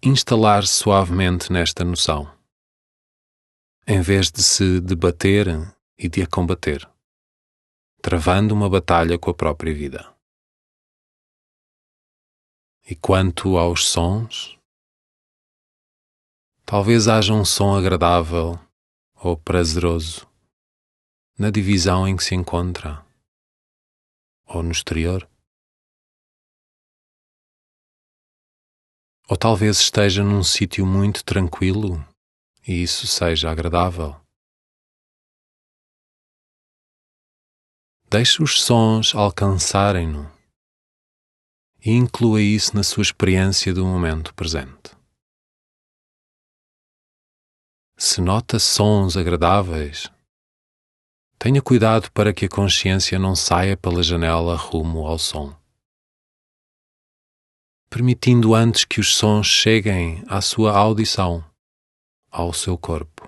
instalar-se suavemente nesta noção, em vez de se debater e de a combater, travando uma batalha com a própria vida. E quanto aos sons, talvez haja um som agradável ou prazeroso na divisão em que se encontra, ou no exterior. Ou talvez esteja num sítio muito tranquilo e isso seja agradável. Deixe os sons alcançarem-no e inclua isso na sua experiência do momento presente. Se nota sons agradáveis, tenha cuidado para que a consciência não saia pela janela rumo ao som, permitindo antes que os sons cheguem à sua audição, ao seu corpo.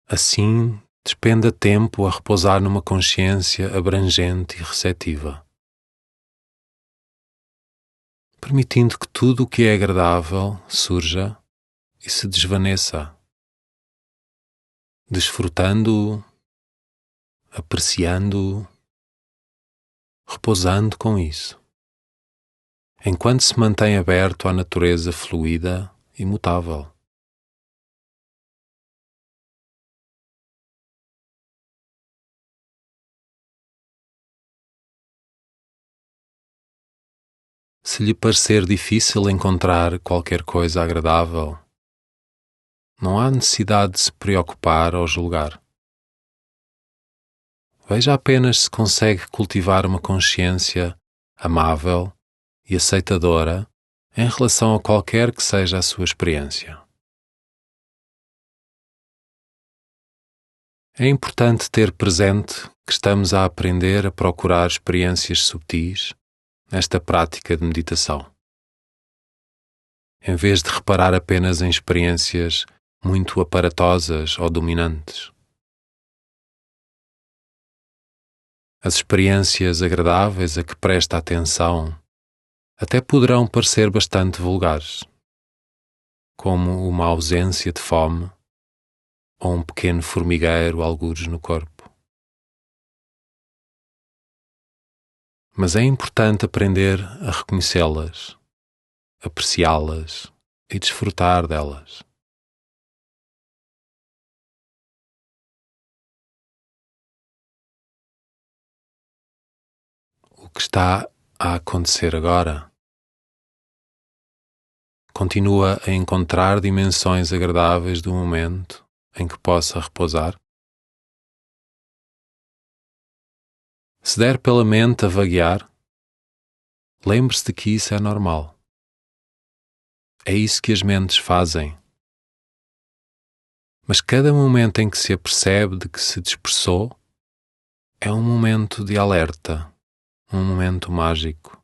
Assim, despenda tempo a repousar numa consciência abrangente e receptiva, permitindo que tudo o que é agradável surja e se desvaneça, desfrutando-o, apreciando-o, repousando com isso, enquanto se mantém aberto à natureza fluida e mutável. Se lhe parecer difícil encontrar qualquer coisa agradável, não há necessidade de se preocupar ou julgar. Veja apenas se consegue cultivar uma consciência amável e aceitadora em relação a qualquer que seja a sua experiência. É importante ter presente que estamos a aprender a procurar experiências subtis nesta prática de meditação, em vez de reparar apenas em experiências muito aparatosas ou dominantes. As experiências agradáveis a que presta atenção até poderão parecer bastante vulgares, como uma ausência de fome ou um pequeno formigueiro algures no corpo. Mas é importante aprender a reconhecê-las, apreciá-las e desfrutar delas. O que está a acontecer agora continua a encontrar dimensões agradáveis do momento em que possa repousar. Se der pela mente a vaguear, lembre-se de que isso é normal. É isso que as mentes fazem. Mas cada momento em que se apercebe de que se dispersou é um momento de alerta, um momento mágico.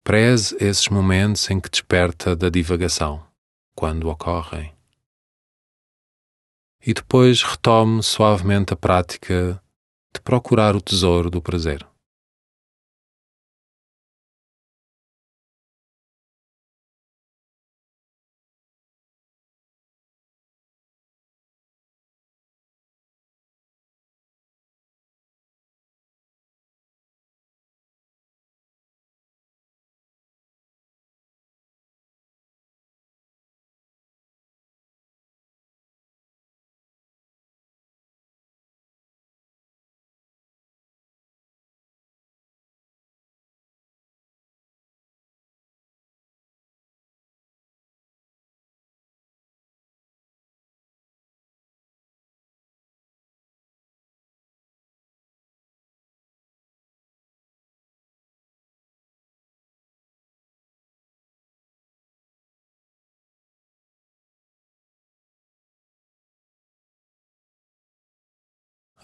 Preze esses momentos em que desperta da divagação, quando ocorrem. E depois retome suavemente a prática de procurar o tesouro do prazer.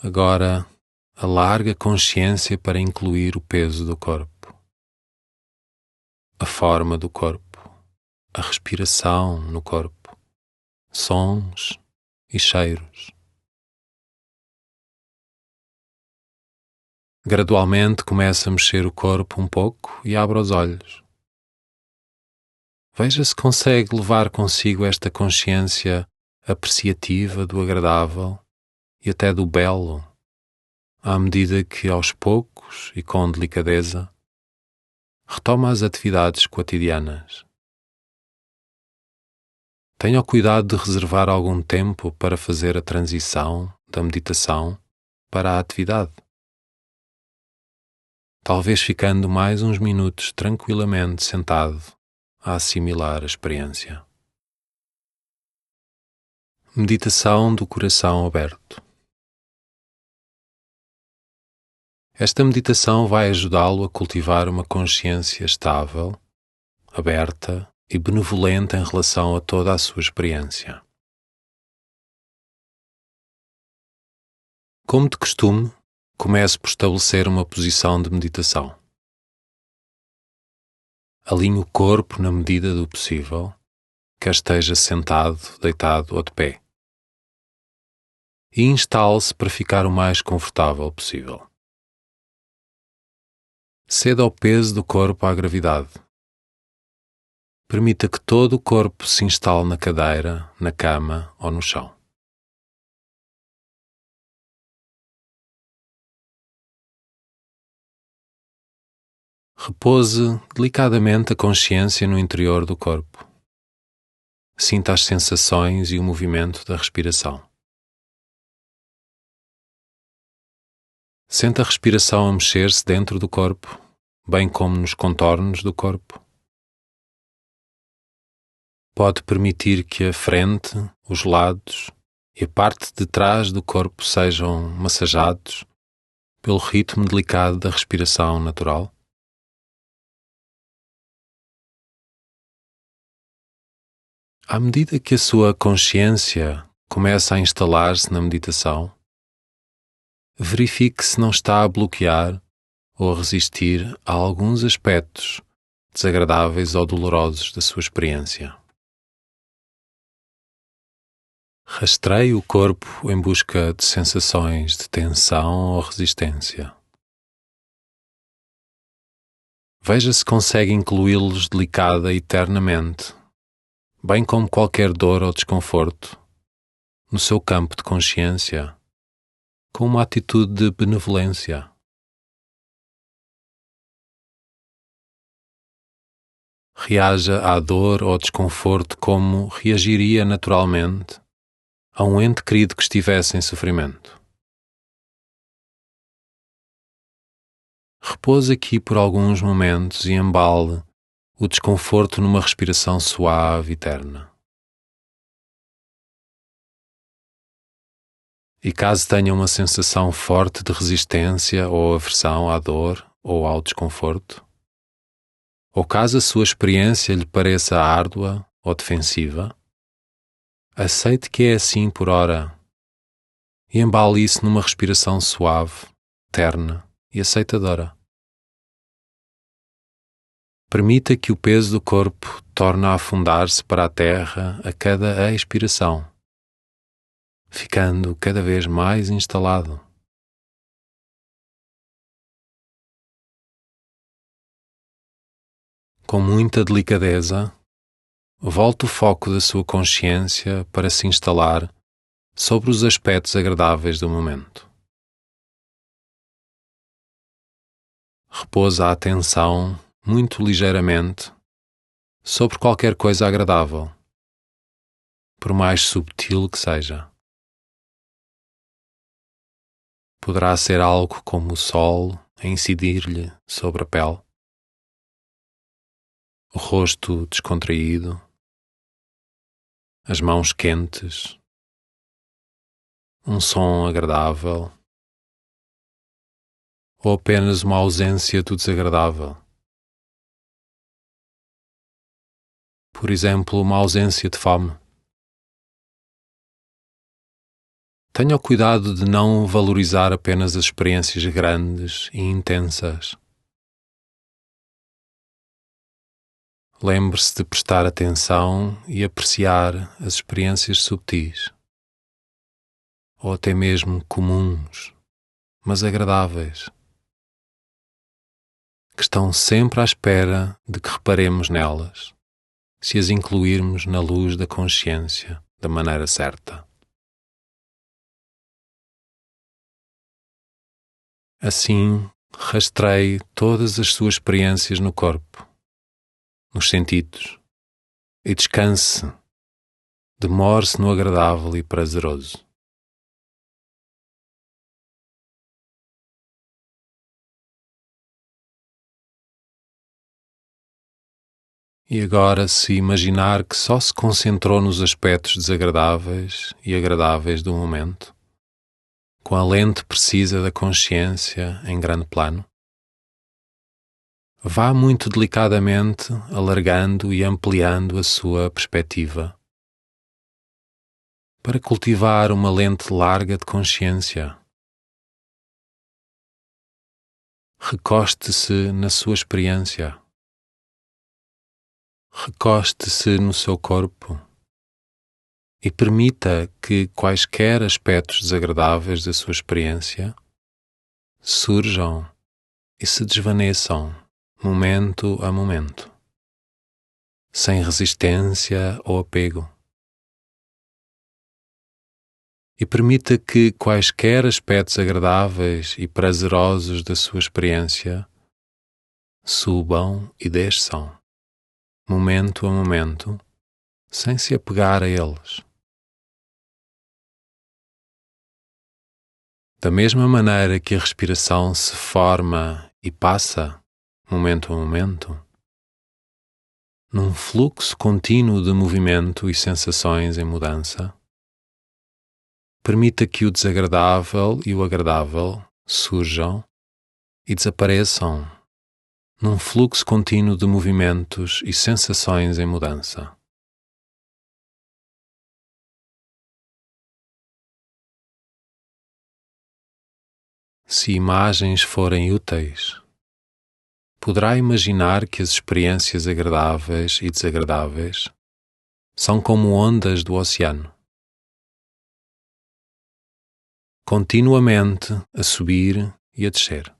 Agora, alargue a consciência para incluir o peso do corpo, a forma do corpo, a respiração no corpo, sons e cheiros. Gradualmente começa a mexer o corpo um pouco e abre os olhos. Veja se consegue levar consigo esta consciência apreciativa do agradável e até do belo, à medida que aos poucos e com delicadeza retoma as atividades cotidianas. Tenha o cuidado de reservar algum tempo para fazer a transição da meditação para a atividade, talvez ficando mais uns minutos tranquilamente sentado a assimilar a experiência. Meditação do coração aberto. Esta meditação vai ajudá-lo a cultivar uma consciência estável, aberta e benevolente em relação a toda a sua experiência. Como de costume, comece por estabelecer uma posição de meditação. Alinhe o corpo na medida do possível, quer esteja sentado, deitado ou de pé. E instale-se para ficar o mais confortável possível. Ceda ao peso do corpo à gravidade. Permita que todo o corpo se instale na cadeira, na cama ou no chão. Repouse delicadamente a consciência no interior do corpo. Sinta as sensações e o movimento da respiração. Sente a respiração a mexer-se dentro do corpo, bem como nos contornos do corpo. Pode permitir que a frente, os lados e a parte de trás do corpo sejam massajados pelo ritmo delicado da respiração natural. À medida que a sua consciência começa a instalar-se na meditação, verifique se não está a bloquear ou a resistir a alguns aspectos desagradáveis ou dolorosos da sua experiência. Rastreie o corpo em busca de sensações de tensão ou resistência. Veja se consegue incluí-los delicada e ternamente, bem como qualquer dor ou desconforto, no seu campo de consciência, com uma atitude de benevolência. Reaja à dor ou desconforto como reagiria naturalmente a um ente querido que estivesse em sofrimento. Repouse aqui por alguns momentos e embale o desconforto numa respiração suave e terna. E caso tenha uma sensação forte de resistência ou aversão à dor ou ao desconforto, ou caso a sua experiência lhe pareça árdua ou defensiva, aceite que é assim por ora e embale isso numa respiração suave, terna e aceitadora. Permita que o peso do corpo torne a afundar-se para a terra a cada expiração, ficando cada vez mais instalado. Com muita delicadeza, volte o foco da sua consciência para se instalar sobre os aspectos agradáveis do momento. Repousa a atenção muito ligeiramente sobre qualquer coisa agradável, por mais subtil que seja. Poderá ser algo como o sol a incidir-lhe sobre a pele, o rosto descontraído, as mãos quentes, um som agradável, ou apenas uma ausência do desagradável. Por exemplo, uma ausência de fome. Tenha o cuidado de não valorizar apenas as experiências grandes e intensas. Lembre-se de prestar atenção e apreciar as experiências subtis, ou até mesmo comuns, mas agradáveis, que estão sempre à espera de que reparemos nelas, se as incluirmos na luz da consciência da maneira certa. Assim, rastreie todas as suas experiências no corpo, nos sentidos, e descanse, demore-se no agradável e prazeroso. E agora, se imaginar que só se concentrou nos aspectos desagradáveis e agradáveis do momento, com a lente precisa da consciência em grande plano, vá muito delicadamente alargando e ampliando a sua perspectiva para cultivar uma lente larga de consciência. Recoste-se na sua experiência. Recoste-se no seu corpo e permita que quaisquer aspectos desagradáveis da sua experiência surjam e se desvaneçam momento a momento, sem resistência ou apego. E permita que quaisquer aspectos agradáveis e prazerosos da sua experiência subam e desçam, momento a momento, sem se apegar a eles. Da mesma maneira que a respiração se forma e passa, momento a momento, num fluxo contínuo de movimento e sensações em mudança, permita que o desagradável e o agradável surjam e desapareçam num fluxo contínuo de movimentos e sensações em mudança. Se imagens forem úteis, poderá imaginar que as experiências agradáveis e desagradáveis são como ondas do oceano, continuamente a subir e a descer.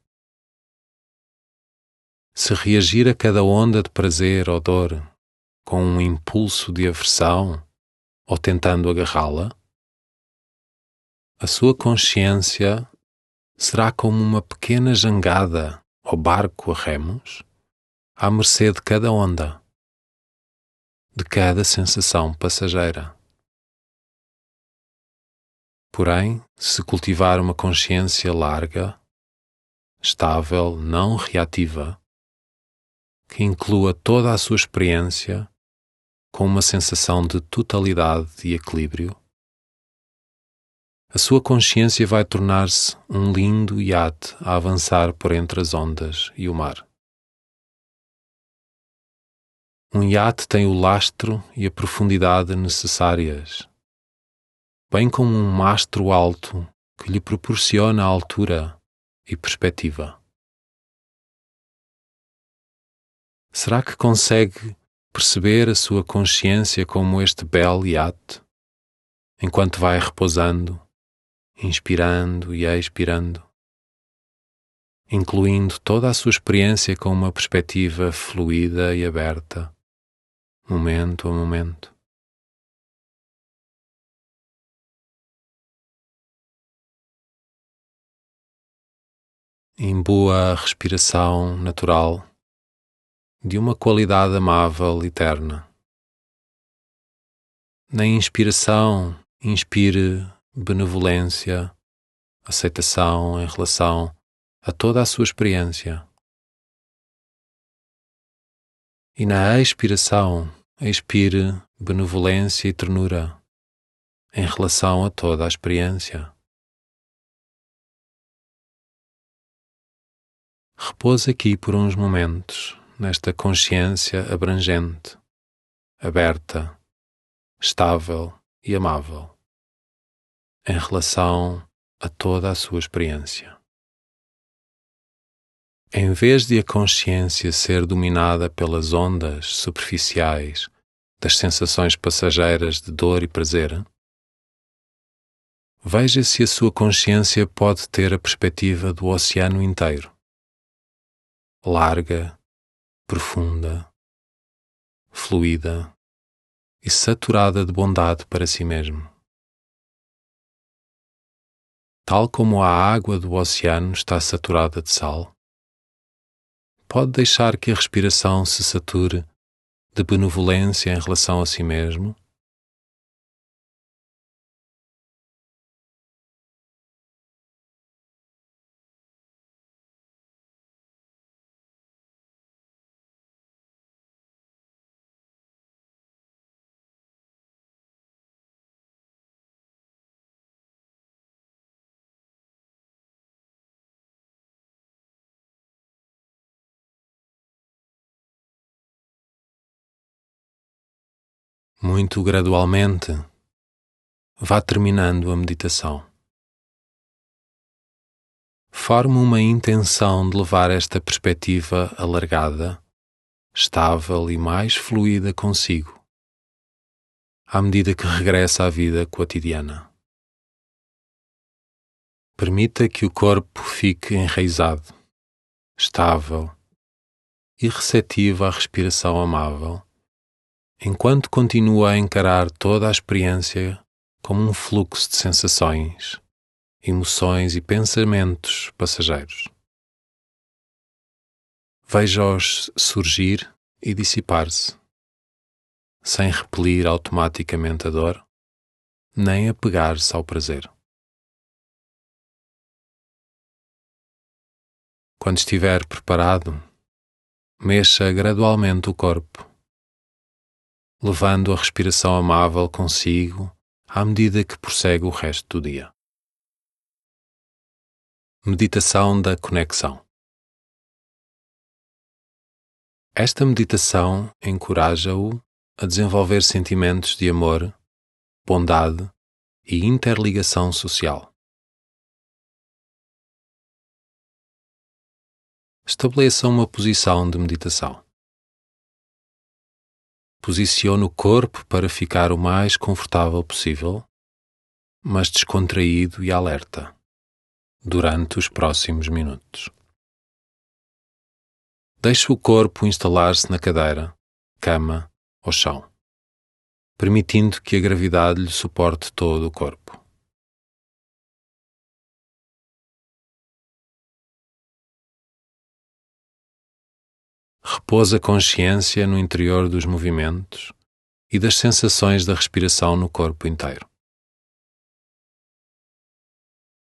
Se reagir a cada onda de prazer ou dor com um impulso de aversão ou tentando agarrá-la, a sua consciência será como uma pequena jangada ou barco a remos, à mercê de cada onda, de cada sensação passageira. Porém, se cultivar uma consciência larga, estável, não reativa, que inclua toda a sua experiência com uma sensação de totalidade e equilíbrio, a sua consciência vai tornar-se um lindo iate a avançar por entre as ondas e o mar. Um iate tem o lastro e a profundidade necessárias, bem como um mastro alto que lhe proporciona altura e perspectiva. Será que consegue perceber a sua consciência como este belo iate, enquanto vai repousando, inspirando e expirando, incluindo toda a sua experiência com uma perspectiva fluida e aberta, momento a momento? Imbua a respiração natural de uma qualidade amável e terna. Na inspiração, inspire benevolência, aceitação em relação a toda a sua experiência. E na expiração, expire benevolência e ternura em relação a toda a experiência. Repousa aqui por uns momentos, nesta consciência abrangente, aberta, estável e amável, em relação a toda a sua experiência. Em vez de a consciência ser dominada pelas ondas superficiais das sensações passageiras de dor e prazer, veja se a sua consciência pode ter a perspectiva do oceano inteiro, larga, profunda, fluida e saturada de bondade para si mesmo. Tal como a água do oceano está saturada de sal, pode deixar que a respiração se sature de benevolência em relação a si mesmo? Muito gradualmente, vá terminando a meditação. Forme uma intenção de levar esta perspectiva alargada, estável e mais fluida consigo, à medida que regressa à vida cotidiana. Permita que o corpo fique enraizado, estável e receptivo à respiração amável, enquanto continua a encarar toda a experiência como um fluxo de sensações, emoções e pensamentos passageiros. Veja-os surgir e dissipar-se, sem repelir automaticamente a dor, nem apegar-se ao prazer. Quando estiver preparado, mexa gradualmente o corpo, levando a respiração amável consigo à medida que prossegue o resto do dia. Meditação da conexão. Esta meditação encoraja-o a desenvolver sentimentos de amor, bondade e interligação social. Estabeleça uma posição de meditação. Posicione o corpo para ficar o mais confortável possível, mas descontraído e alerta, durante os próximos minutos. Deixe o corpo instalar-se na cadeira, cama ou chão, permitindo que a gravidade lhe suporte todo o corpo. Repousa a consciência no interior dos movimentos e das sensações da respiração no corpo inteiro.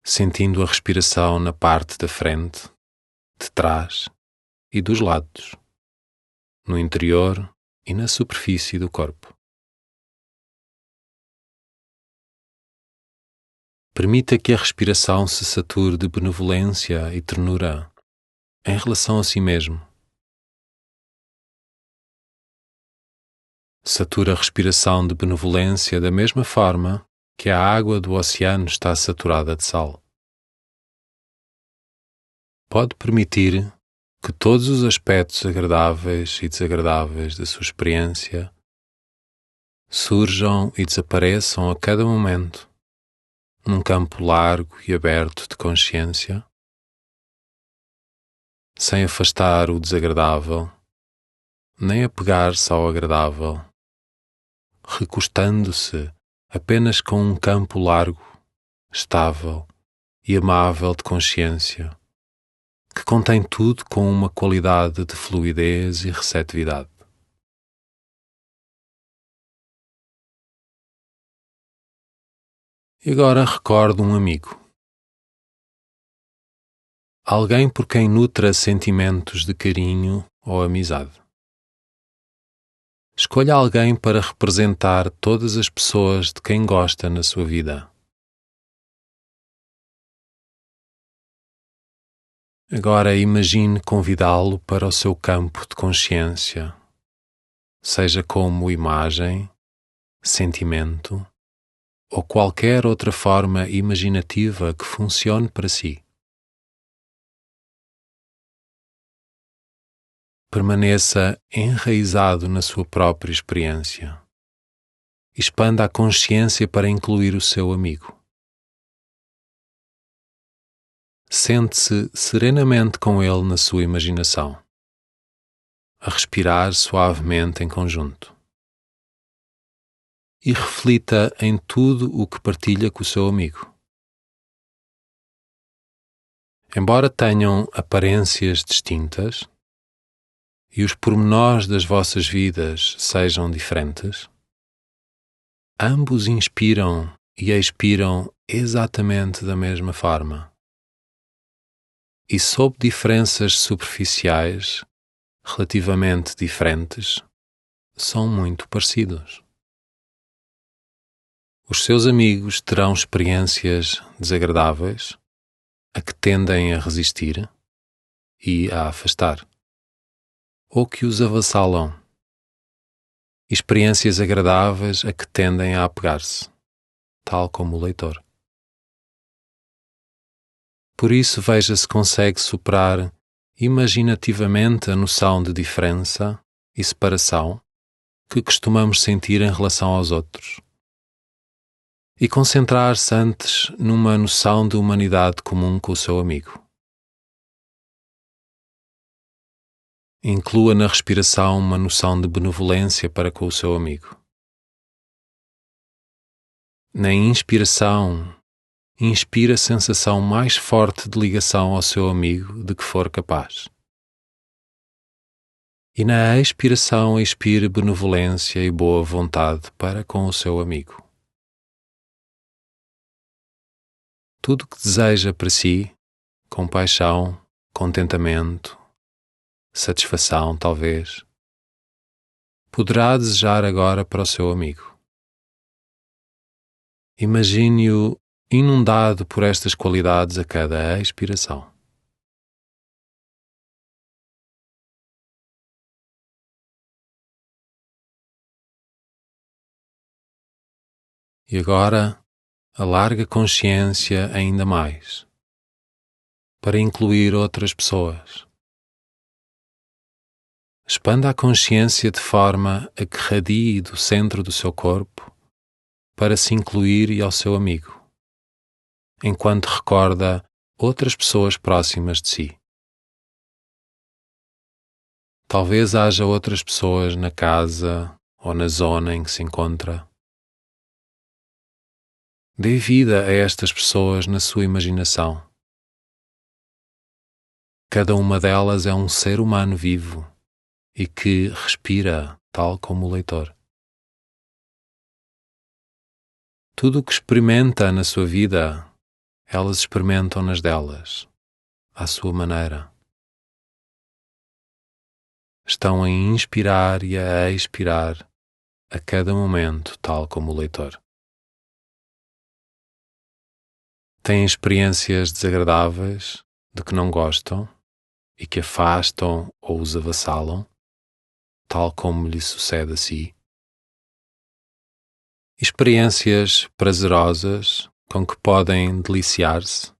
Sentindo a respiração na parte da frente, de trás e dos lados, no interior e na superfície do corpo. Permita que a respiração se sature de benevolência e ternura em relação a si mesmo. Satura a respiração de benevolência da mesma forma que a água do oceano está saturada de sal. Pode permitir que todos os aspectos agradáveis e desagradáveis da sua experiência surjam e desapareçam a cada momento, num campo largo e aberto de consciência, sem afastar o desagradável, nem apegar-se ao agradável, recostando-se apenas com um campo largo, estável e amável de consciência, que contém tudo com uma qualidade de fluidez e receptividade. E agora recorde um amigo. Alguém por quem nutra sentimentos de carinho ou amizade. Escolha alguém para representar todas as pessoas de quem gosta na sua vida. Agora imagine convidá-lo para o seu campo de consciência, seja como imagem, sentimento ou qualquer outra forma imaginativa que funcione para si. Permaneça enraizado na sua própria experiência. Expanda a consciência para incluir o seu amigo. Sente-se serenamente com ele na sua imaginação, a respirar suavemente em conjunto. E reflita em tudo o que partilha com o seu amigo. Embora tenham aparências distintas e os pormenores das vossas vidas sejam diferentes, ambos inspiram e expiram exatamente da mesma forma. E sob diferenças superficiais, relativamente diferentes, são muito parecidos. Os seus amigos terão experiências desagradáveis a que tendem a resistir e a afastar, ou que os avassalam, experiências agradáveis a que tendem a apegar-se, tal como o leitor. Por isso veja se consegue superar imaginativamente a noção de diferença e separação que costumamos sentir em relação aos outros, e concentrar-se antes numa noção de humanidade comum com o seu amigo. Inclua na respiração uma noção de benevolência para com o seu amigo. Na inspiração, inspire a sensação mais forte de ligação ao seu amigo de que for capaz. E na expiração, expire benevolência e boa vontade para com o seu amigo. Tudo o que deseja para si, compaixão, contentamento, satisfação, talvez, poderá desejar agora para o seu amigo. Imagine-o inundado por estas qualidades a cada expiração. E agora, alargue a consciência ainda mais, para incluir outras pessoas. Expanda a consciência de forma a que radie do centro do seu corpo para se incluir e ao seu amigo, enquanto recorda outras pessoas próximas de si. Talvez haja outras pessoas na casa ou na zona em que se encontra. Dê vida a estas pessoas na sua imaginação. Cada uma delas é um ser humano vivo e que respira tal como o leitor. Tudo o que experimenta na sua vida, elas experimentam nas delas, à sua maneira. Estão a inspirar e a expirar a cada momento, tal como o leitor. Têm experiências desagradáveis de que não gostam e que afastam ou os avassalam, tal como lhe sucede a si. Experiências prazerosas com que podem deliciar-se,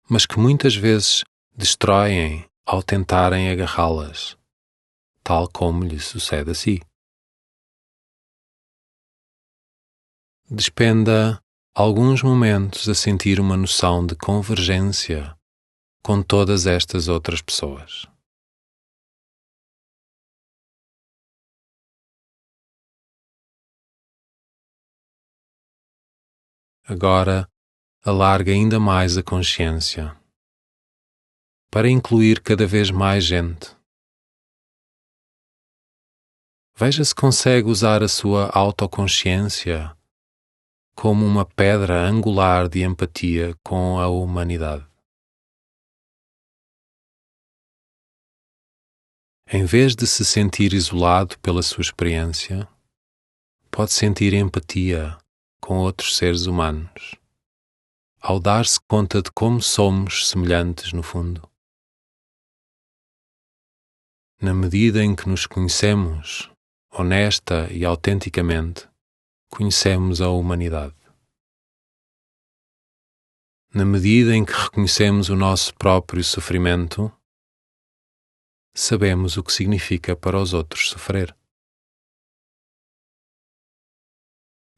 mas que muitas vezes destroem ao tentarem agarrá-las, tal como lhe sucede a si. Despenda alguns momentos a sentir uma noção de convergência com todas estas outras pessoas. Agora, alargue ainda mais a consciência para incluir cada vez mais gente. Veja se consegue usar a sua autoconsciência como uma pedra angular de empatia com a humanidade. Em vez de se sentir isolado pela sua experiência, pode sentir empatia com outros seres humanos, ao dar-se conta de como somos semelhantes no fundo. Na medida em que nos conhecemos, honesta e autenticamente, conhecemos a humanidade. Na medida em que reconhecemos o nosso próprio sofrimento, sabemos o que significa para os outros sofrer.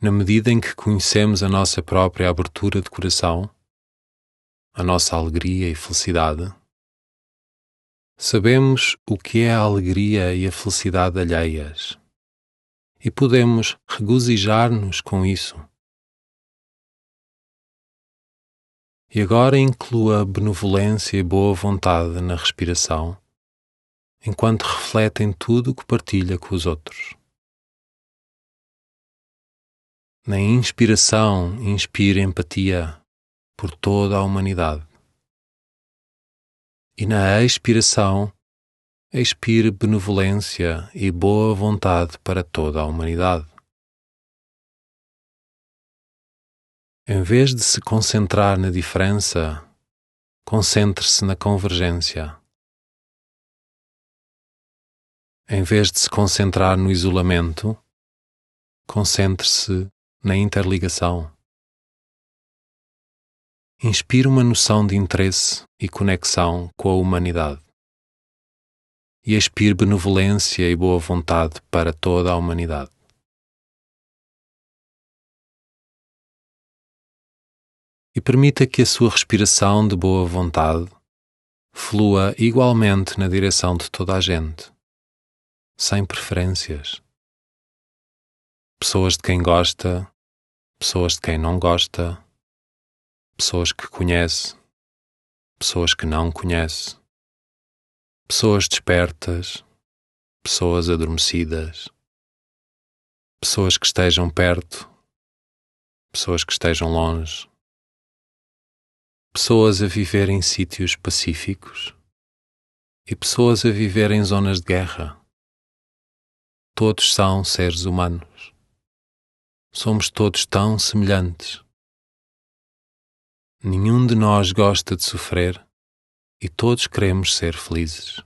Na medida em que conhecemos a nossa própria abertura de coração, a nossa alegria e felicidade, sabemos o que é a alegria e a felicidade alheias e podemos regozijar-nos com isso. E agora inclua benevolência e boa vontade na respiração, enquanto reflete em tudo o que partilha com os outros. Na inspiração, inspire empatia por toda a humanidade. E na expiração, expire benevolência e boa vontade para toda a humanidade. Em vez de se concentrar na diferença, concentre-se na convergência. Em vez de se concentrar no isolamento, concentre-se na interligação. Inspire uma noção de interesse e conexão com a humanidade. E expire benevolência e boa vontade para toda a humanidade. E permita que a sua respiração de boa vontade flua igualmente na direção de toda a gente, sem preferências. Pessoas de quem gosta, pessoas de quem não gosta, pessoas que conhece, pessoas que não conhece, pessoas despertas, pessoas adormecidas, pessoas que estejam perto, pessoas que estejam longe, pessoas a viver em sítios pacíficos e pessoas a viver em zonas de guerra. Todos são seres humanos. Somos todos tão semelhantes. Nenhum de nós gosta de sofrer e todos queremos ser felizes.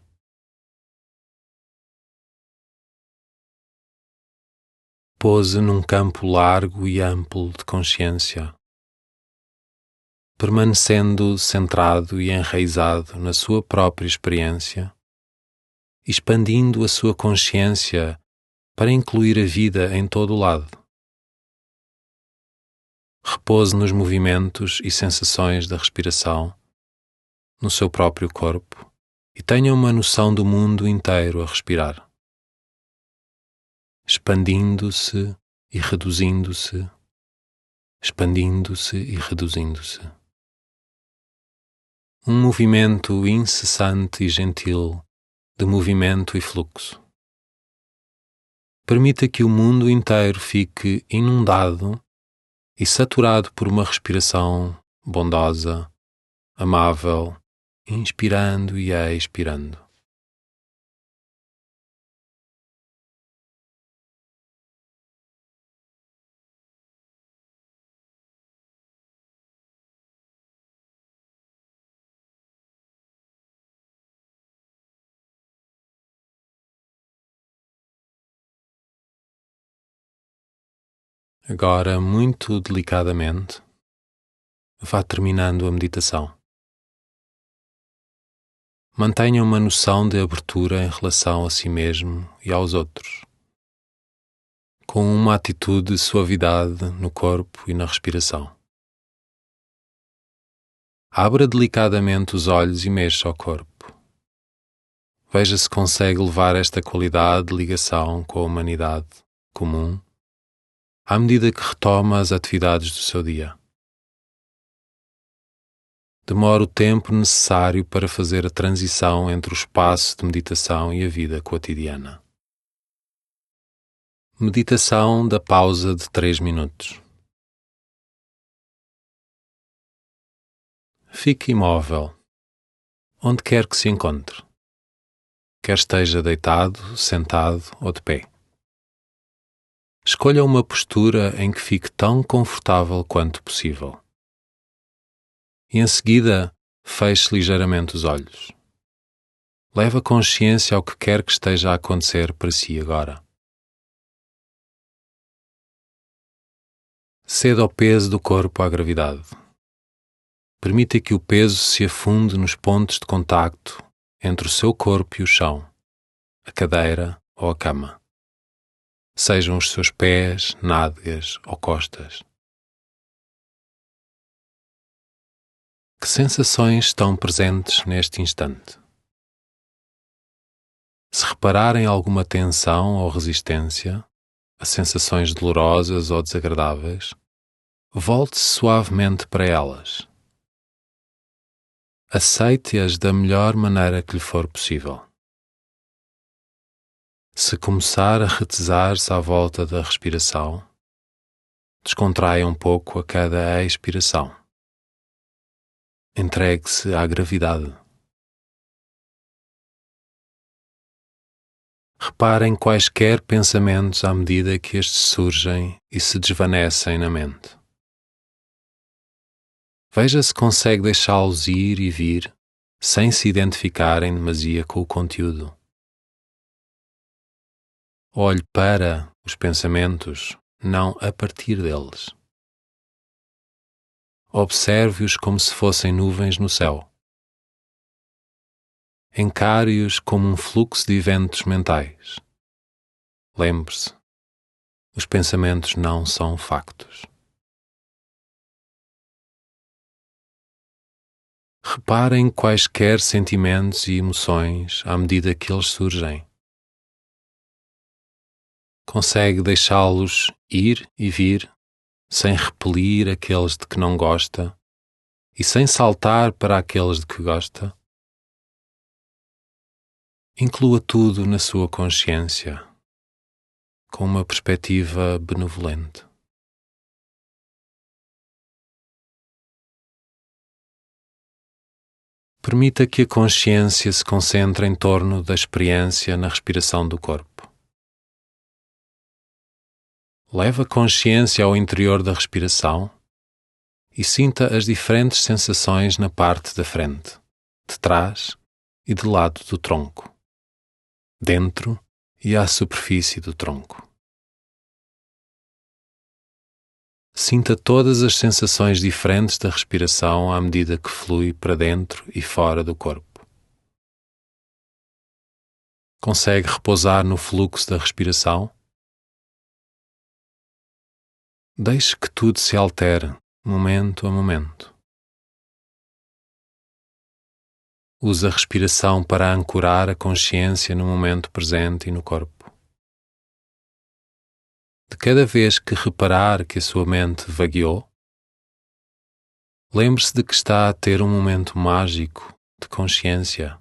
Pose num campo largo e amplo de consciência, permanecendo centrado e enraizado na sua própria experiência, expandindo a sua consciência para incluir a vida em todo o lado. Repouse nos movimentos e sensações da respiração, no seu próprio corpo, e tenha uma noção do mundo inteiro a respirar, expandindo-se e reduzindo-se, expandindo-se e reduzindo-se. Um movimento incessante e gentil de movimento e fluxo. Permita que o mundo inteiro fique inundado e saturado por uma respiração bondosa, amável, inspirando e expirando. Agora, muito delicadamente, vá terminando a meditação. Mantenha uma noção de abertura em relação a si mesmo e aos outros, com uma atitude de suavidade no corpo e na respiração. Abra delicadamente os olhos e mexa o corpo. Veja se consegue levar esta qualidade de ligação com a humanidade comum à medida que retoma as atividades do seu dia. Demora o tempo necessário para fazer a transição entre o espaço de meditação e a vida cotidiana. Meditação da pausa de 3 minutos. Fique imóvel, onde quer que se encontre, quer esteja deitado, sentado ou de pé. Escolha uma postura em que fique tão confortável quanto possível. E em seguida, feche ligeiramente os olhos. Leve a consciência ao que quer que esteja a acontecer para si agora. Ceda ao peso do corpo à gravidade. Permita que o peso se afunde nos pontos de contacto entre o seu corpo e o chão, a cadeira ou a cama. Sejam os seus pés, nádegas ou costas. Que sensações estão presentes neste instante? Se repararem alguma tensão ou resistência, a sensações dolorosas ou desagradáveis, volte-se suavemente para elas. Aceite-as da melhor maneira que lhe for possível. Se começar a retesar-se à volta da respiração, descontraia um pouco a cada expiração. Entregue-se à gravidade. Reparem quaisquer pensamentos à medida que estes surgem e se desvanecem na mente. Veja se consegue deixá-los ir e vir sem se identificar em demasia com o conteúdo. Olhe para os pensamentos, não a partir deles. Observe-os como se fossem nuvens no céu. Encare-os como um fluxo de eventos mentais. Lembre-se, os pensamentos não são factos. Repara em quaisquer sentimentos e emoções à medida que eles surgem. Consegue deixá-los ir e vir, sem repelir aqueles de que não gosta e sem saltar para aqueles de que gosta? Inclua tudo na sua consciência, com uma perspectiva benevolente. Permita que a consciência se concentre em torno da experiência na respiração do corpo. Leve a consciência ao interior da respiração e sinta as diferentes sensações na parte da frente, de trás e de lado do tronco, dentro e à superfície do tronco. Sinta todas as sensações diferentes da respiração à medida que flui para dentro e fora do corpo. Consegue repousar no fluxo da respiração? Deixe que tudo se altere, momento a momento. Use a respiração para ancorar a consciência no momento presente e no corpo. De cada vez que reparar que a sua mente vagueou, lembre-se de que está a ter um momento mágico de consciência.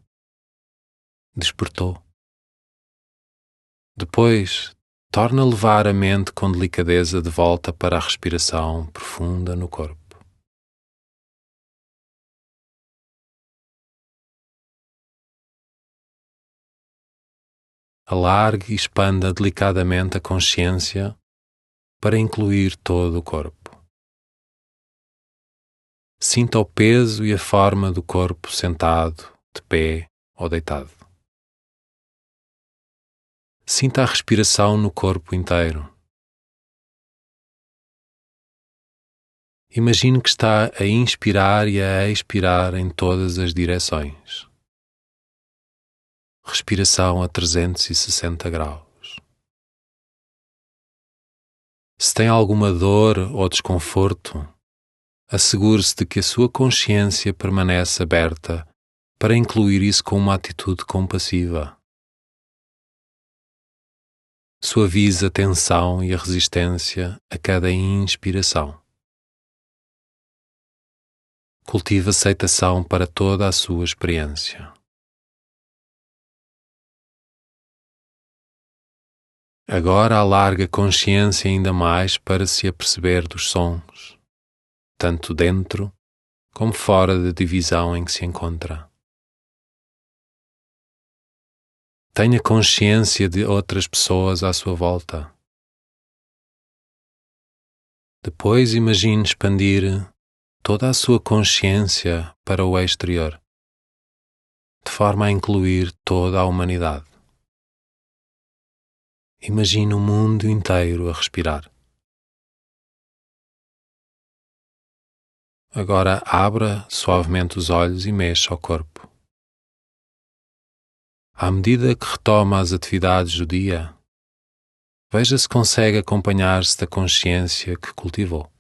Despertou. Depois, torna a levar a mente com delicadeza de volta para a respiração profunda no corpo. Alargue e expanda delicadamente a consciência para incluir todo o corpo. Sinta o peso e a forma do corpo sentado, de pé ou deitado. Sinta a respiração no corpo inteiro. Imagine que está a inspirar e a expirar em todas as direções. Respiração a 360 graus. Se tem alguma dor ou desconforto, assegure-se de que a sua consciência permanece aberta para incluir isso com uma atitude compassiva. Suavize a tensão e a resistência a cada inspiração. Cultive aceitação para toda a sua experiência. Agora alargue a consciência ainda mais para se aperceber dos sons, tanto dentro como fora da divisão em que se encontra. Tenha consciência de outras pessoas à sua volta. Depois imagine expandir toda a sua consciência para o exterior, de forma a incluir toda a humanidade. Imagine o mundo inteiro a respirar. Agora abra suavemente os olhos e mexa o corpo. À medida que retoma as atividades do dia, veja se consegue acompanhar-se da consciência que cultivou.